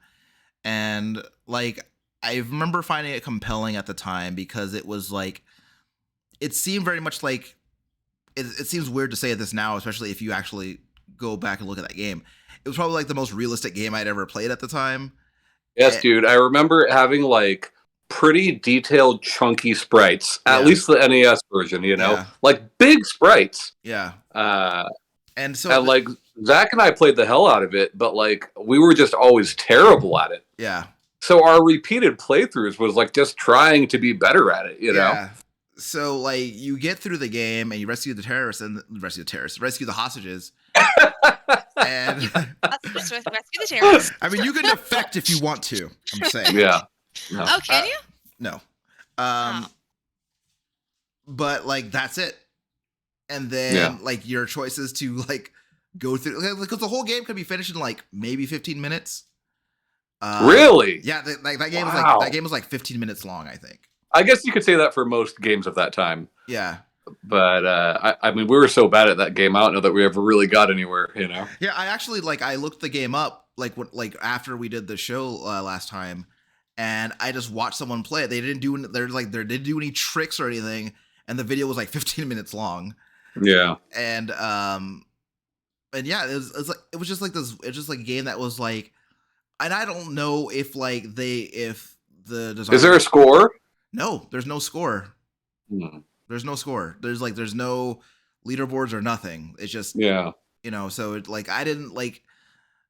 And, like, I remember finding it compelling at the time because it was, like, it seemed very much like, it seems weird to say this now, especially if you actually go back and look at that game. It was probably like the most realistic game I'd ever played at the time. Yes, dude. I remember it having like pretty detailed, chunky sprites. At least the NES version, you know, like big sprites. Yeah. And so, and like Zach and I played the hell out of it, but like we were just always terrible at it. Yeah. So our repeated playthroughs was like just trying to be better at it, you know? So, like, you get through the game and you rescue the terrorists and rescue the hostages. And rescue the terrorists. I mean, you can defect if you want to. I'm saying. Yeah. No. Oh, can you? No. But like that's it. And then like your choices to like go through, because the whole game could be finished in like maybe 15 minutes. Really? Yeah. That game was like 15 minutes long, I think. I guess you could say that for most games of that time. Yeah. But I mean, we were so bad at that game. I don't know that we ever really got anywhere, you know? Yeah, I actually I looked the game up after we did the show last time, and I just watched someone play it. They didn't do any tricks or anything, and the video was like 15 minutes long. Yeah. And yeah, it was just like this. It's just like a game that was like, and I don't know if the design. Is there a score? No, there's no score. There's no score. There's no leaderboards or nothing. It's just, you know, so it like, I didn't like,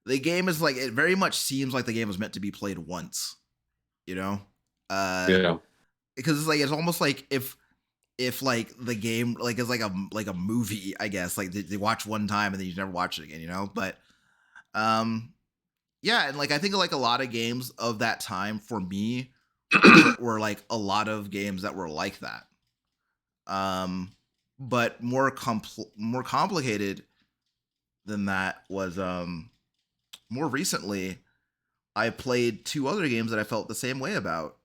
the game is like, it very much seems like the game was meant to be played once, you know? Because it's like, it's almost like if like the game, like it's like a movie, I guess, like they watch one time and then you never watch it again, you know? But, yeah. And like, I think like a lot of games of that time for me were like a lot of games that were like that. But more complicated than that was more recently I played two other games that I felt the same way about,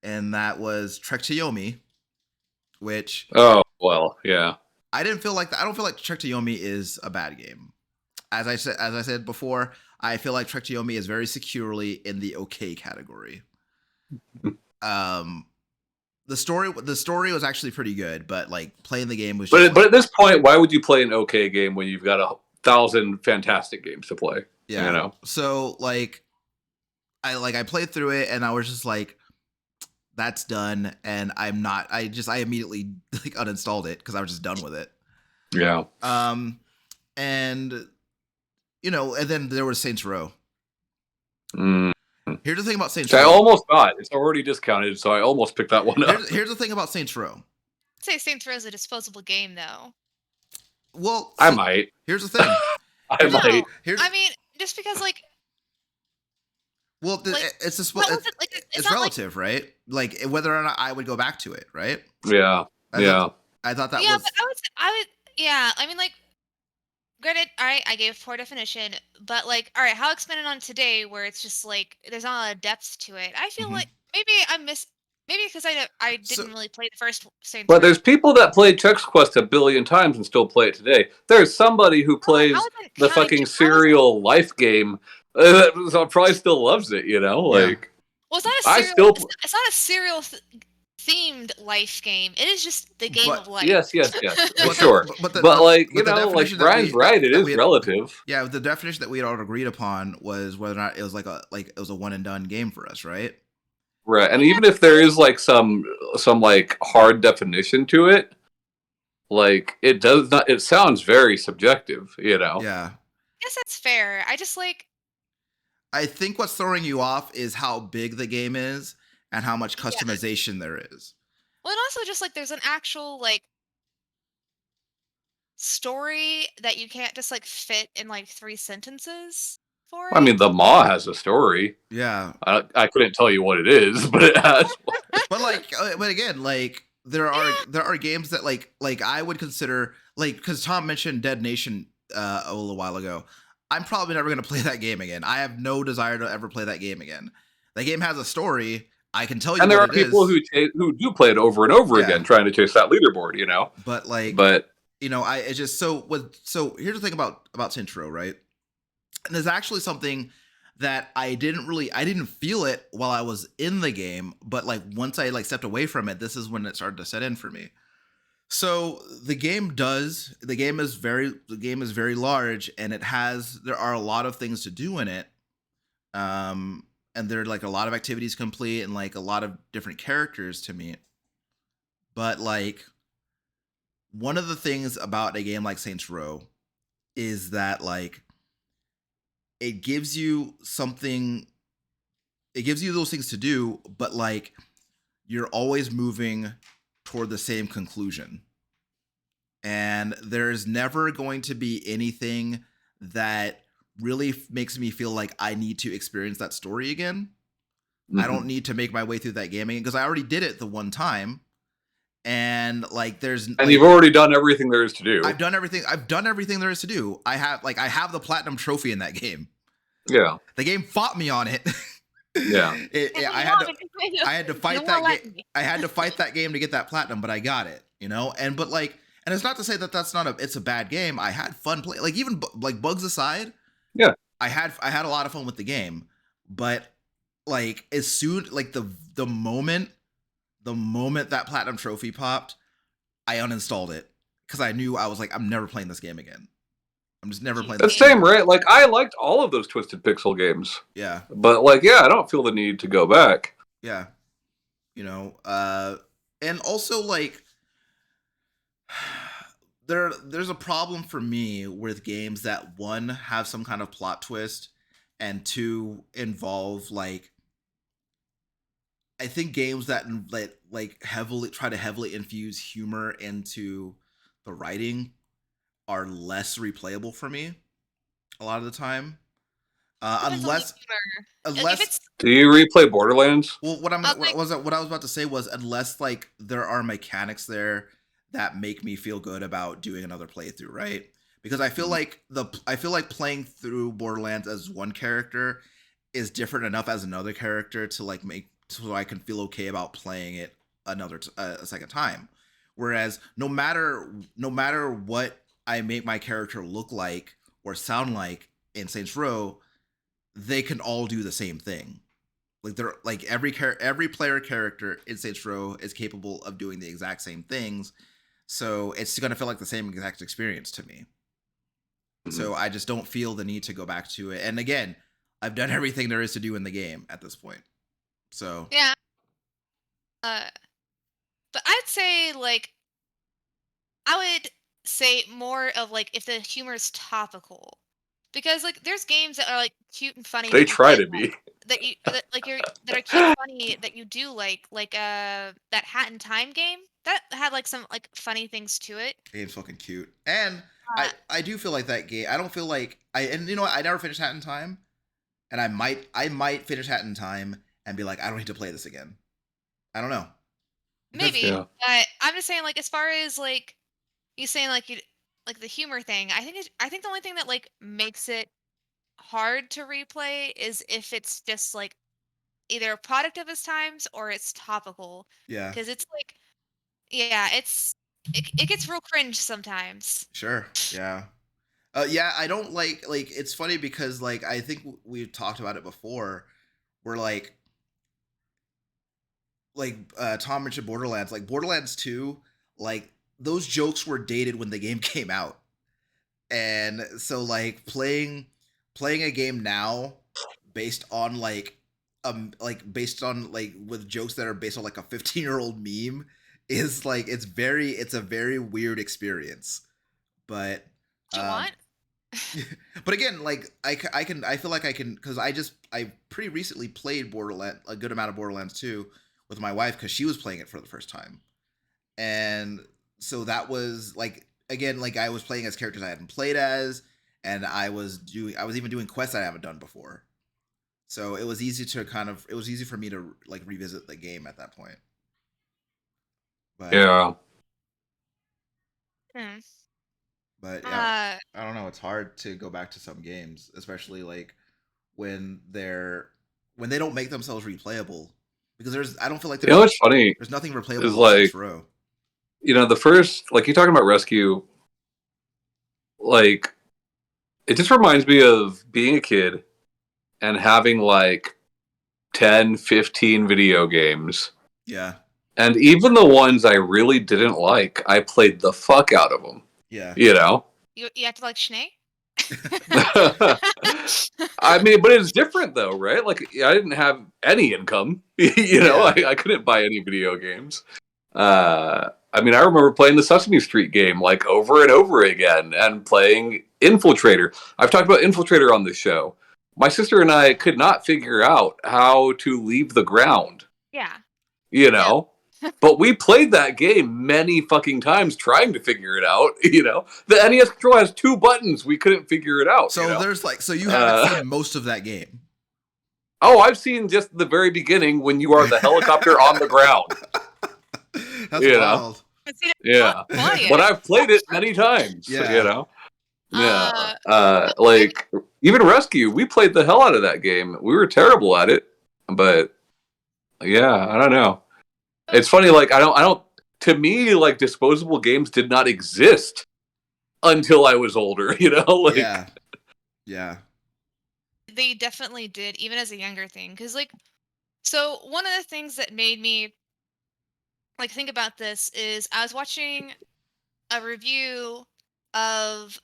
and that was Trek to Yomi, which I don't feel like Trek to Yomi is a bad game. As I said before, I feel like Trek to Yomi is very securely in the okay category. The story was actually pretty good, but like playing the game was just but at this point, why would you play an okay game when you've got 1,000 fantastic games to play? Yeah. You know? So like I played through it and I was just like, that's done, and I immediately like uninstalled it because I was just done with it. Yeah. And you know, and then there was Saints Row. Here's the thing about Saints Row. I almost got it. It's already discounted, so I almost picked that one up. Here's the thing about Saints Row. I'd say Saints Row is a disposable game, though. Well, I might. Here's the thing. might. I mean, just because, like... Well, it's relative, right? Like, whether or not I would go back to it, right? Yeah. I thought that was... Yeah, but I would... Yeah, I mean, like... Granted, all right, I gave poor definition, but like, all right, how expanded on today, where it's just like there's not a lot of depth to it. I feel like maybe because I didn't really play the first Saints Row. But there's people that played Chex Quest 1 billion times and still play it today. There's somebody who plays the fucking serial life game that probably still loves it. You know, like. Well, it's not a serial themed life game. It is just the game of life. Yes, for sure. But like, you know, like Brian's right, it is relative. Yeah, the definition that we had all agreed upon was whether or not it was it was a one and done game for us, right? Right. And even if there is like some like hard definition to it, like it sounds very subjective, you know. Yeah. I guess that's fair. I think what's throwing you off is how big the game is and how much customization there is. Well, and also just like there's an actual like story that you can't just like fit in like 3 sentences for it. I mean, the Maw has a story. Yeah. I couldn't tell you what it is, but it has one. But again, like there are games that like I would consider, like, because Tom mentioned Dead Nation a little while ago. I'm probably never going to play that game again. I have no desire to ever play that game again. That game has a story. I can tell you And there what are it people is. who do play it over and over Yeah, again, trying to chase that leaderboard. but like, But I it's just so here's the thing about Saints Row, right? And there's actually something that I didn't feel it while I was in the game, but like once I like stepped away from it, this is when it started to set in for me. So the game is very large, and there are a lot of things to do in it. And there are like a lot of activities complete and like a lot of different characters to meet. But like one of the things about a game like Saints Row is that like it gives you something it gives you those things to do, but like you're always moving toward the same conclusion. And there's never going to be anything that really makes me feel like I need to experience that story again. I don't need to make my way through that game again because I already did it the one time. And like and like, you've already done everything there is to do. I've done everything there is to do. I have the platinum trophy in that game. Yeah. The game fought me on it. Yeah. I had to fight that game. I had to fight that game to get that platinum, but I got it, and it's not to say that it's a bad game. I had fun playing, like, even like bugs aside. Yeah. I had a lot of fun with the game, but like as soon like the moment that platinum trophy popped, I uninstalled it because I knew I was like, I'm never playing this game again. I'm just never playing The this game same, again. right? Like, I liked all of those Twisted Pixel games. Yeah. But, like, yeah, I don't feel the need to go back. Yeah. And also like there's a problem for me with games that, one, have some kind of plot twist, and two, involve like, I think games that like heavily infuse humor into the writing are less replayable for me a lot of the time. Depends on the Unless humor. Like if unless it's Do you replay Borderlands? Well, what I'm I was like, what I was about to say was, unless like there are mechanics there that make me feel good about doing another playthrough, right? Because I feel like playing through Borderlands as one character is different enough as another character to like make so I can feel okay about playing it a second time. Whereas no matter what I make my character look like or sound like in Saints Row, they can all do the same thing. Like they're like every player character in Saints Row is capable of doing the exact same things, so it's gonna feel like the same exact experience to me. So I just don't feel the need to go back to it. And again, I've done everything there is to do in the game at this point. So yeah. But I'd say like I would say more of like if the humor is topical, because like there's games that are like cute and funny They that you try play to be. that are cute and funny that you do like that Hat in Time game that had like some like funny things to it. the game's fucking cute, and Uh, I do feel like that game. I don't feel like and you know what? I never finished Hat in Time, and I might finish Hat in Time and be like, I don't need to play this again. I don't know because Maybe, Yeah. but I'm just saying like as far as like you saying like you like the humor thing, I think the only thing that like makes it hard to replay is if it's just like either a product of its times or it's topical. yeah, Because it's like, yeah, it gets real cringe sometimes. sure, yeah. Yeah, I don't like it's funny because like I think we've talked about it before. We're Tom mentioned Borderlands, like Borderlands 2, like those jokes were dated when the game came out. And so like playing a game now based on based on like with jokes that are based on like a 15-year-old meme is like it's a very weird experience. But What you um want? but again, like I feel like I can, because I pretty recently played Borderlands, a good amount of Borderlands 2 with my wife because she was playing it for the first time, and so that was like, again, like I was playing as characters I hadn't played as, and I was even doing quests I haven't done before, so it was easy for me to like revisit the game at that point. But Yeah. Hmm. but yeah, Uh, I don't know. It's hard to go back to some games, especially like when they're when they don't make themselves replayable. Because I don't feel like You know what's funny there's nothing replayable is about like, Saints Row. the first, like, you're talking about Rescue, like, it just reminds me of being a kid and having like 10, 15 video games. Yeah, And even the ones I really didn't like, I played the fuck out of them. yeah, You know? you have to like Schnee? I mean, but it's different though, right? Like, I didn't have any income. Yeah. I couldn't buy any video games. I mean, I remember playing the Sesame Street game like over and over again and playing Infiltrator. I've talked about Infiltrator on this show. My sister and I could not figure out how to leave the ground, Yeah. you Yeah. know? But we played that game many fucking times trying to figure it out, you know? The NES controller has 2 buttons. We couldn't figure it out, So there's like, so you haven't Uh, seen most of that game. oh, I've seen just the very beginning when you are the helicopter on the ground, That's you know? wild. But see, Yeah. play But it. I've played it many times, Yeah. Yeah. I Like, even Rescue, we played the hell out of that game. We were terrible at it, but yeah, I don't know. It's funny, like, to me, like, disposable games did not exist until I was older, Like, Yeah. Yeah. they definitely did, even as a younger thing. Because, like, so one of the things that made me like think about this is I was watching a review of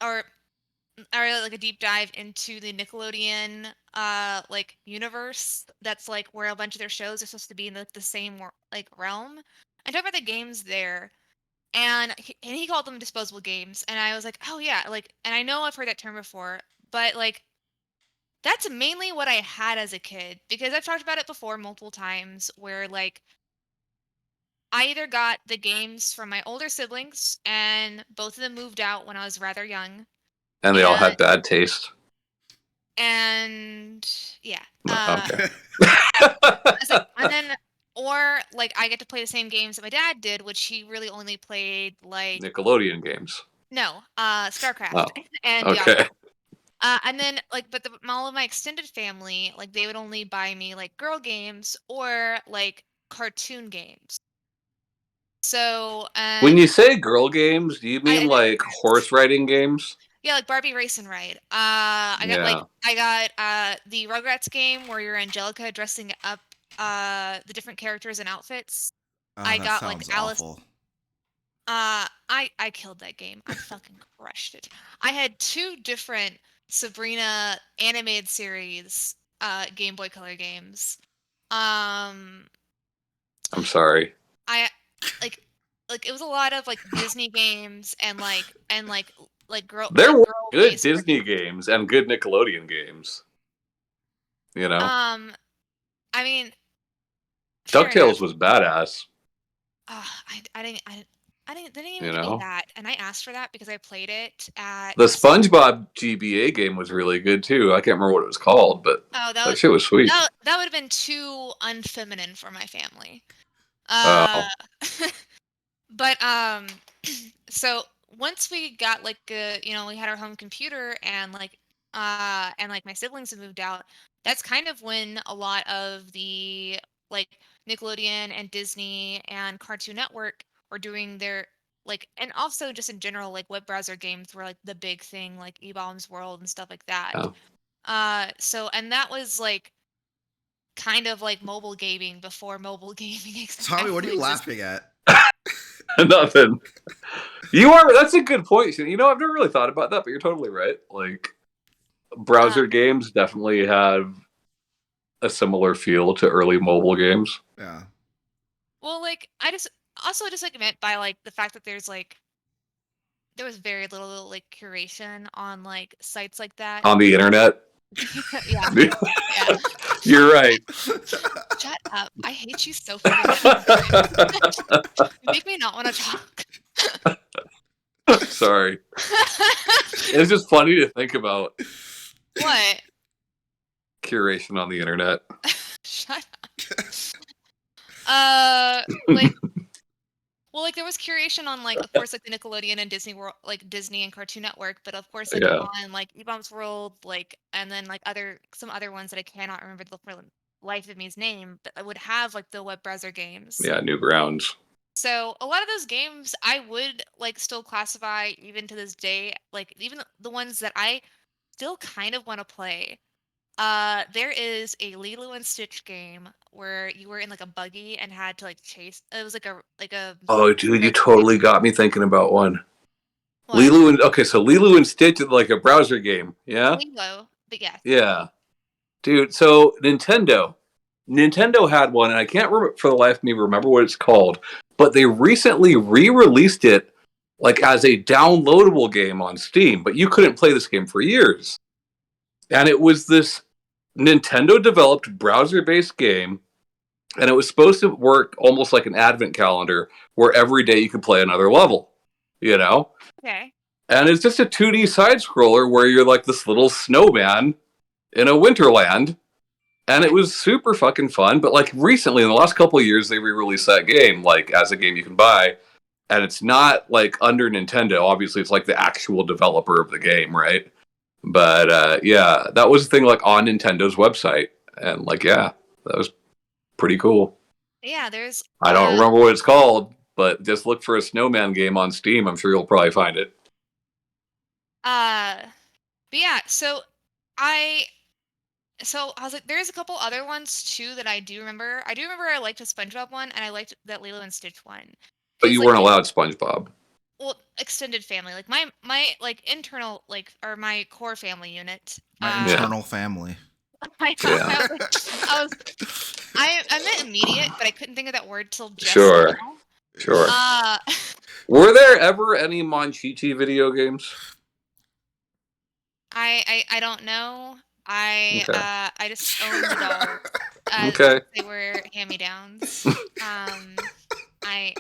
or like a deep dive into the Nickelodeon like universe that's like where a bunch of their shows are supposed to be in the same like realm. I talk about the games there, and he called them disposable games, and I was like, oh yeah, like, and I know I've heard that term before, but like that's mainly what I had as a kid because I've talked about it before multiple times where like I either got the games from my older siblings and both of them moved out when I was rather young and they all and had bad taste. and yeah No, okay. and then or like I get to play the same games that my dad did, which he really only played like Nickelodeon games. no StarCraft Oh, and Diablo. okay. And then like but all of my extended family like they would only buy me like girl games or like cartoon games. So When you say girl games, do you mean I did like horse riding games? yeah, like Barbie Race and Ride. Yeah. I got the Rugrats game where you're Angelica dressing up the different characters and outfits. Oh, I that got like sounds Alice. awful. I killed that game. I fucking crushed it. I had 2 different Sabrina animated series Game Boy Color games. Um I'm sorry. I like it was a lot of like Disney games and There like were girl good based Disney games and good Nickelodeon games, you know? I mean, fair enough. DuckTales was badass, They didn't even you give me know? that, and I asked for that because I played it at. The SpongeBob GBA game was really good too. I can't remember what it was called, but Oh, that shit was sweet. that would have been too unfeminine for my family. Uh, Oh, but so once we got like we had our home computer and like my siblings had moved out, that's kind of when a lot of the like Nickelodeon and Disney and Cartoon Network were doing their like and also just in general like web browser games were like the big thing like eBaum's World and stuff like that. yeah. So and that was like kind of like mobile gaming before mobile gaming Tommy, what are actually you existed. laughing at? Nothing. That's a good point. I've never really thought about that, but you're totally right. Like, Uh, browser games definitely have a similar feel to early mobile games Yeah. well, like I just like meant by like the fact that there was very little like curation on like sites like that. on the internet. Yeah, yeah. You're right. Shut up! I hate you so fucking much. You make me not want to talk. Sorry. It's just funny to think about What? curation on the internet. Shut up. Like, well, like there was curation on like, of course, like the Nickelodeon and Disney World, like Disney and Cartoon Network, but of course, like Yeah. on like eBaum's World, like, and then like some other ones that I cannot remember the for the life of me's name, but I would have like the web browser games. Yeah, Newgrounds. So a lot of those games I would like still classify even to this day, like even the ones that I still kind of want to play. There is a Lilo and Stitch game where you were in like a buggy and had to like chase. It was like a Oh, dude, you road totally got me thinking about one. what So Lilo and Stitch is like a browser game. Yeah. Lilo, but yes, Yeah. Dude, so Nintendo had one, and I can't remember for the life of me remember what it's called, but they recently re-released it like as a downloadable game on Steam, but you couldn't play this game for years. And it was this Nintendo developed browser-based game, and it was supposed to work almost like an advent calendar where every day you could play another level, you know? okay, And it's just a 2D side scroller where you're like this little snowman in a winterland, and it okay, was super fucking fun. But like recently, in the last couple of years, they re-released that game like as a game you can buy, and it's not like under Nintendo. Obviously, it's like the actual developer of the game, right? But yeah, that was the thing like on Nintendo's website, and like yeah, that was pretty cool. yeah. There's I don't remember what it's called, but just look for a snowman game on Steam. I'm sure you'll probably find it. uh, but yeah. I I was like, there's a couple other ones too that I do remember. I do remember I liked the SpongeBob one, and I liked that Lilo and Stitch one. But Because you like weren't allowed SpongeBob. well, extended family, like my like internal like or my core family unit. My Yeah, internal family. I know. yeah, I meant immediate, but I couldn't think of that word till just sure, now. sure. Uh, Were there ever any Monchichi video games? I don't know. Okay. I just owned the dolls as Okay. they were hand-me-downs. I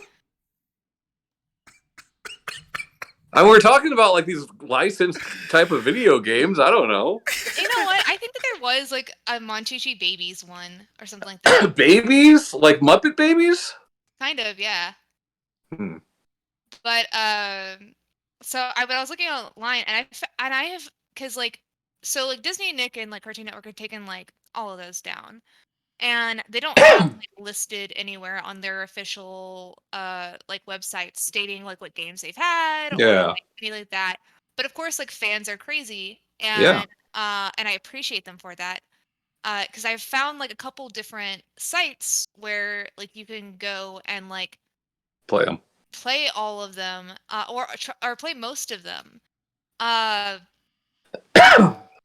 And we're talking about like these licensed type of video games. I don't know. you know what? I think that there was like a Monchichi Babies one or something like that. Babies? Like Muppet Babies? Kind of, yeah. Hmm. But but I was looking online and I have because like so like Disney, Nick, and like Cartoon Network have taken like all of those down, and they don't have like listed anywhere on their official like websites stating like what games they've had or Yeah. like, anything like that. But of course, like fans are crazy, Yeah. and I appreciate them for that. Because I've found like a couple different sites where like you can go and like Play them. play all of them, or play most of them. Uh,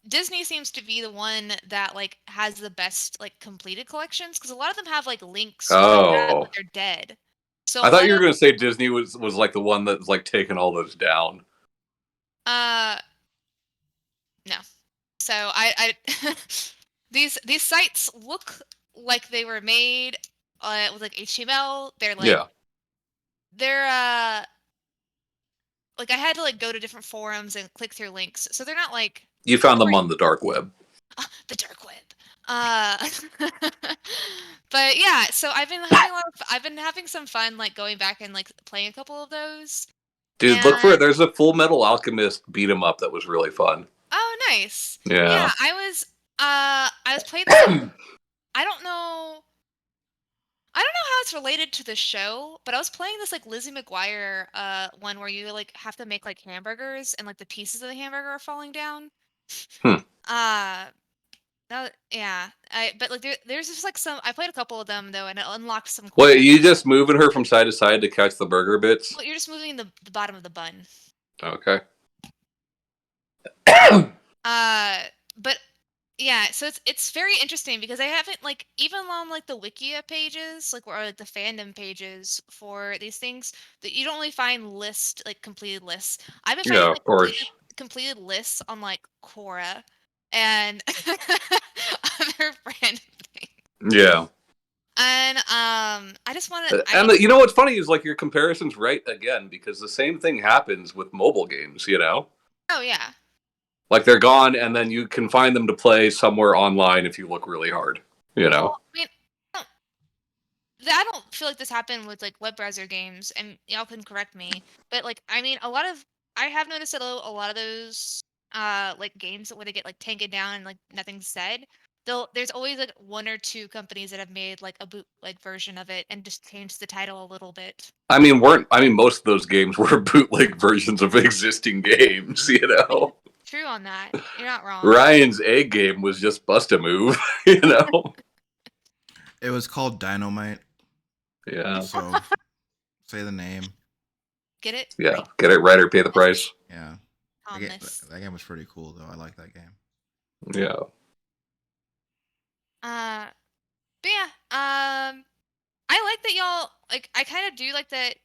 Disney seems to be the one that like has the best like completed collections because a lot of them have like links for that, Oh. but they're dead. So I thought one you were of gonna say Disney was like the one that's like taking all those down. uh no. So I these sites look like they were made with like HTML. Yeah. They're like I had to like go to different forums and click through links. So they're not like You found them on the dark web. the dark web. Uh, but yeah, so I've been having some fun like going back and like playing a couple of those. Dude, look for it. And There's a Full Metal Alchemist beat 'em up that was really fun. oh, nice. Yeah. Yeah, I was playing this. I don't know. I don't know how it's related to the show, but I was playing this like Lizzie McGuire one where you like have to make like hamburgers and like the pieces of the hamburger are falling down. Hmm. Uh yeah. But like there's just like some I played a couple of them though and it unlocked some cool Wait, you just moving her from side to side to catch the burger bits? well, you're just moving the bottom of the bun. Okay. But yeah, so it's very interesting because I haven't like even on like the Wikia pages, like or like the fandom pages for these things, that you don't really find completed lists. I've been finding Yeah, like of course. completed lists on like Quora and other random things. Yeah. And I just want to And you know what's funny is like your comparison's right again because the same thing happens with mobile games, you know? oh yeah. Like they're gone and then you can find them to play somewhere online if you look really hard, you know? Well, I mean, I don't feel like this happened with like web browser games, and y'all can correct me. But like, I mean, I have noticed that a lot of those like games where they get like taken down and like nothing's said. There's always like one or two companies that have made like a bootleg version of it and just changed the title a little bit. I mean, most of those games were bootleg versions of existing games, you I mean, know? true on that. You're not wrong. Ryan's A game was just bust a move, you know? It was called Dynamite. Yeah. So say the name. Get it? Yeah. Right. Get it right or pay the price. Yeah. Thomas. That game was pretty cool though. I like that game. Yeah. But yeah, I like that y'all like. I kind of do like that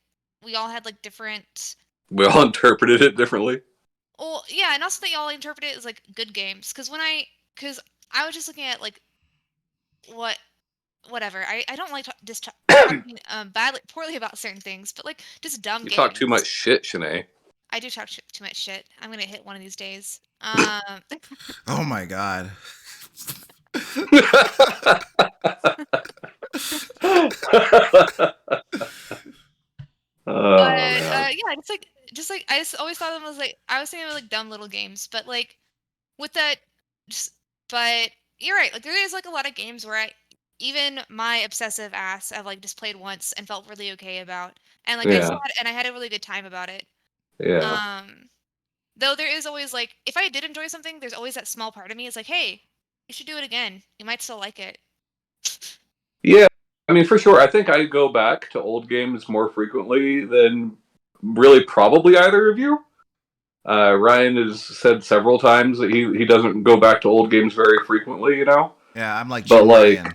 we all had like different. We all interpreted it differently. Well, yeah, and also that y'all interpret it as like good games. Because because I was just looking at like what, whatever. I don't like just talking poorly about certain things, but like just dumb You games. talk too much shit, Shanae. I do talk too much shit. I'm gonna hit one of these days. Oh my god. Oh, But man. yeah, just like I just always thought of them as like I was thinking of like dumb little games, but like with that, just but you're right. Like there is like a lot of games where even my obsessive ass, I've like just played once and felt really okay about, and like Yeah. I had a really good time about it. Yeah. Though there is always like if I did enjoy something, there's always that small part of me is like, hey, you should do it again. You might still like it. Yeah. I mean, for sure. I think I go back to old games more frequently than really probably either of you. Ryan has said several times that he doesn't go back to old games very frequently, you know? Yeah, I'm like But Jim like, Ryan.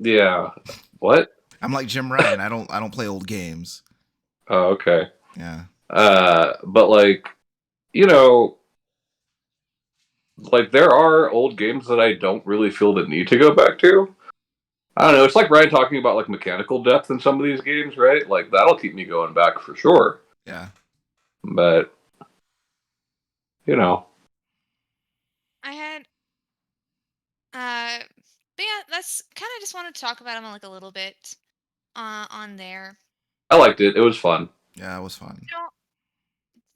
yeah. What? I'm like Jim Ryan. I don't play old games. Oh, okay. Yeah. But like, you know, like there are old games that I don't really feel the need to go back to. I don't know. It's like Ryan talking about like mechanical depth in some of these games, right? Like that'll keep me going back for sure. Yeah. But you know, I had but yeah, that's kind of just wanted to talk about them like a little bit on there. I liked it. It was fun. Yeah, it was fun.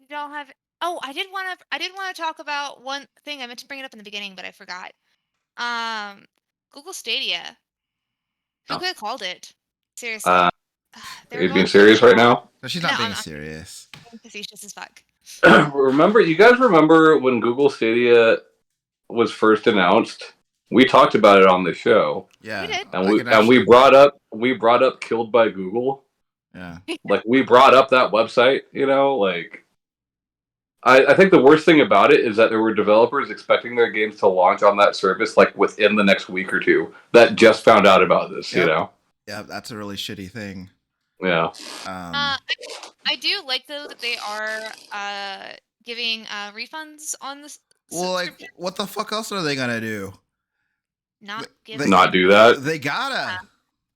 Did y'all have? Oh, I did want to talk about one thing. I meant to bring it up in the beginning, but I forgot. Um, Google Stadia. Who No. could have called it? Are Seriously, they were you going being serious right now? No, she's No, not being I'm serious. being facetious as fuck. Remember, you guys remember when Google Stadia was first announced? We talked about it on the show, Yeah. We did. and I we can and actually, we brought up Killed by Google. yeah. Like we brought up that website, you know, like I think the worst thing about it is that there were developers expecting their games to launch on that service like within the next week or two that just found out about this, you Yep. know? Yeah, that's a really shitty thing. Yeah. I do like though that they are giving refunds on the Well, like, subscription. what the fuck else are they gonna do? Not give They- us Not do that. They gotta.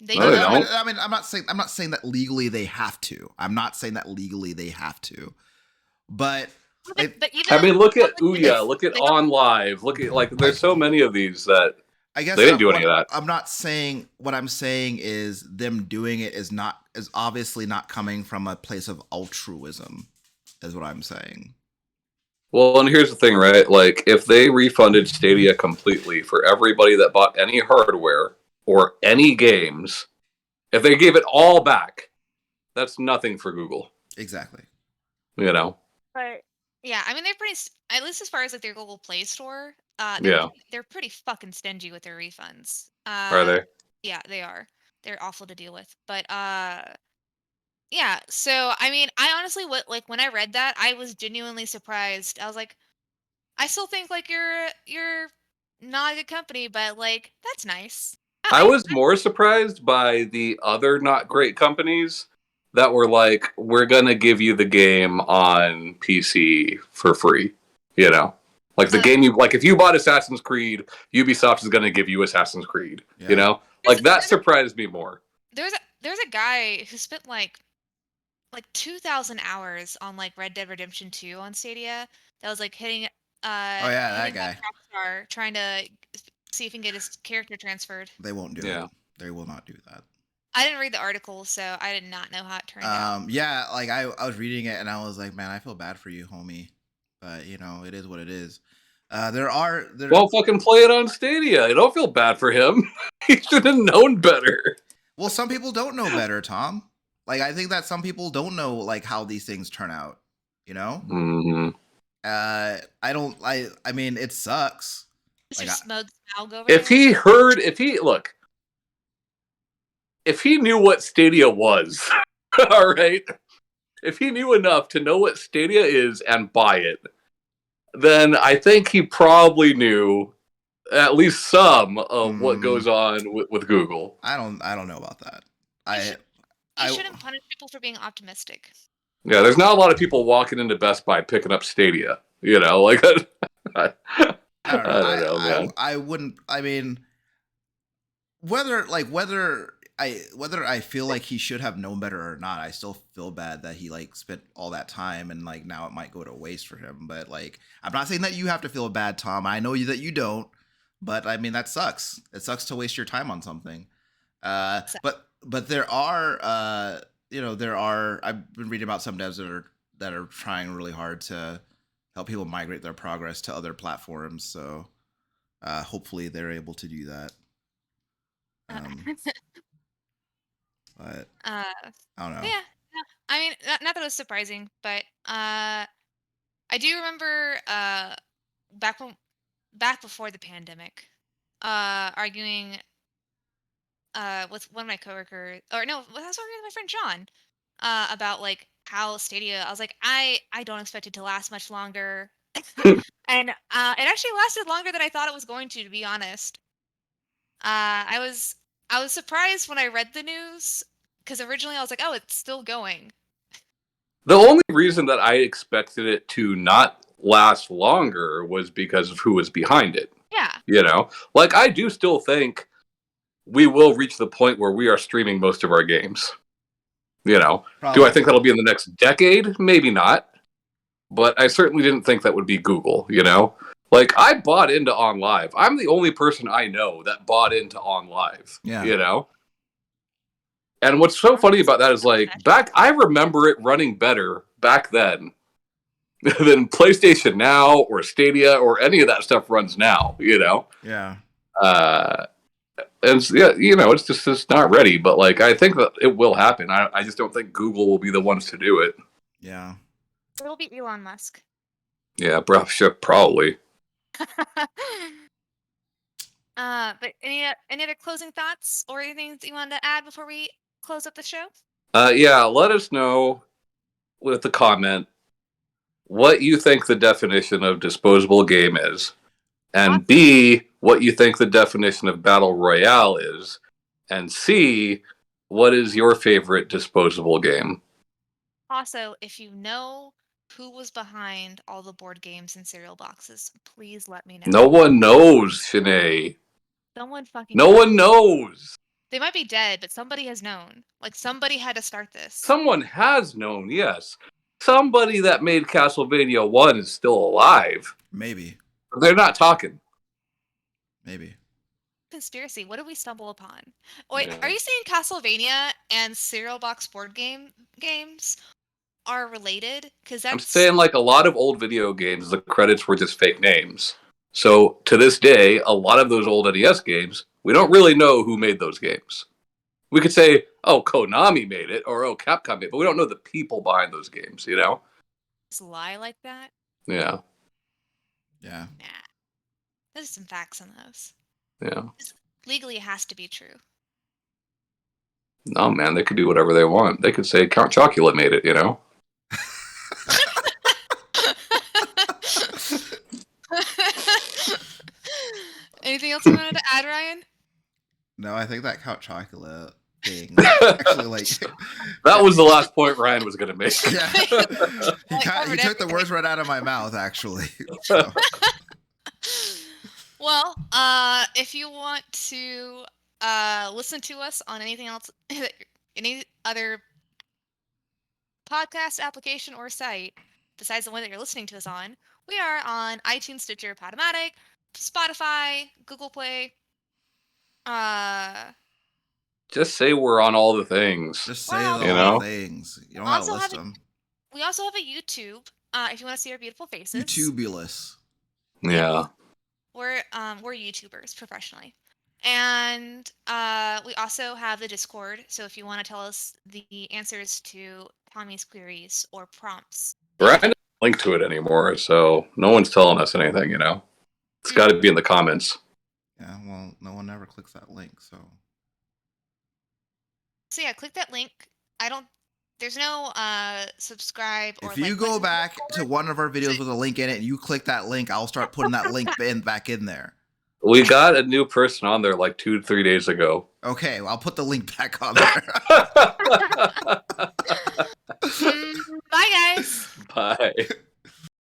They No, they do. don't. I mean, I'm not saying that legally they have to. I'm not saying that legally they have to. But But even I mean, look at public Ouya, is- look at they- On Live, look at like there's so many of these that I guess they didn't do any of that. I'm not saying what I'm saying is them doing it is obviously not coming from a place of altruism, is what I'm saying. Well, and here's the thing, right? Like, if they refunded Stadia completely for everybody that bought any hardware or any games, if they gave it all back, that's nothing for Google. Exactly. You know? But yeah, I mean they're pretty at least as far as like their Google Play Store. Yeah. They're pretty fucking stingy with their refunds. Are they? Yeah, they are. They're awful to deal with. But yeah, so I mean, I honestly when I read that, I was genuinely surprised. I was like, I still think like you're not a good company, but like that's nice. I was more surprised by the other not great companies that were like, we're going to give you the game on PC for free. You know? Like the game like if you bought Assassin's Creed, Ubisoft is going to give you Assassin's Creed. Yeah. You know? Like that surprised me more. There's a guy who spent like 2,000 hours on like Red Dead Redemption 2 on Stadia that was like hitting Oh yeah, that hitting guy. Rockstar trying to see if he can get his character transferred. They won't do Yeah. it. They will not do that. I didn't read the article, so I did not know how it turned out. Yeah, like I was reading it and I was like, man, I feel bad for you, homie. But it is what it is. There Well, fucking play it on Stadia. I don't feel bad for him. He should have known better. Well, some people don't know better, Tom. Like I think that some people don't know like how these things turn out. Mm-hmm. I don't. I mean, it sucks. Mr. Like, Smug Smaug over If there. if he knew what Stadia was, all right, if he knew enough to know what Stadia is and buy it, then I think he probably knew at least some of what goes on with Google. I don't know about that. You shouldn't punish people for being optimistic. Yeah, there's not a lot of people walking into Best Buy picking up Stadia. Like I don't know. I don't know, man. I wouldn't. I mean, whether I feel like he should have known better or not, I still feel bad that he like spent all that time and like now it might go to waste for him. But like, I'm not saying that you have to feel bad, Tom. I know that you don't. But I mean, that sucks. It sucks to waste your time on something. But there are I've been reading about some devs that are trying really hard to help people migrate their progress to other platforms. So hopefully they're able to do that. But I don't know. Yeah. I mean, not that it was surprising, but I do remember back before the pandemic, arguing with one of my coworkers, or no, I was arguing with my friend John about like how Stadia. I was like, I don't expect it to last much longer, and it actually lasted longer than I thought it was going to be honest. I was surprised when I read the news because originally I was like, oh, it's still going. The only reason that I expected it to not last longer was because of who was behind it. Yeah. Like I do still think we will reach the point where we are streaming most of our games. Probably. Do I think that'll be in the next decade? Maybe not. But I certainly didn't think that would be Google, Like I bought into OnLive. I'm the only person I know that bought into OnLive. Yeah. And what's so funny about that is like I remember it running better back then than PlayStation Now or Stadia or any of that stuff runs now, Yeah. And it's not ready, but like I think that it will happen. I just don't think Google will be the ones to do it. Yeah. It'll be Elon Musk. Yeah, probably. But any other closing thoughts or anything that you wanted to add before we close up the show? Yeah, let us know with the comment what you think the definition of disposable game is, and B, what you think the definition of battle royale is, and C, what is your favorite disposable game? Also, if you know who was behind all the board games and cereal boxes, please let me know. No one knows, Shanae. Someone fucking No one knows. They might be dead, but somebody has known. Like, somebody had to start this. Someone has known, yes. Somebody that made Castlevania 1 is still alive. Maybe. But they're not talking. Maybe. Conspiracy. What did we stumble upon? Wait, Are you saying Castlevania and cereal box board games are related? Because I'm saying like a lot of old video games, the credits were just fake names. So to this day, a lot of those old NES games, we don't really know who made those games. We could say, oh, Konami made it, or oh, Capcom made it, but we don't know the people behind those games, Just lie like that? Yeah. Nah. There's some facts on those. Yeah. Legally, it has to be true. No, man, they could do whatever they want. They could say Count Chocula made it, Anything else you wanted to add, Ryan? No, I think that Count Chocula thing actually like that was the last point Ryan was going to make. Yeah. he took the words right out of my mouth, actually. So. Well, if you want to listen to us on anything else, any other podcast application or site besides the one that you're listening to us on, we are on iTunes, Stitcher, Podomatic, Spotify, Google Play, Just say we're on all the things. Just say Wow, the You whole know? things. You don't We gotta also list have them. we also have a YouTube. If you want to see our beautiful faces. YouTubulous. Yeah. We're YouTubers professionally. And we also have the Discord. So if you want to tell us the answers to Tommy's queries or prompts. Ryan doesn't link to it anymore, so no one's telling us anything, you know? It's got to be in the comments. Yeah, well, no one ever clicks that link, so. So yeah, click that link. There's no subscribe or If you like go button back to forward. one of our videos with a link in it and you click that link, I'll start putting that link back in there. We got a new person on there like 2 to 3 days ago. Okay, well, I'll put the link back on there. Bye guys. Bye.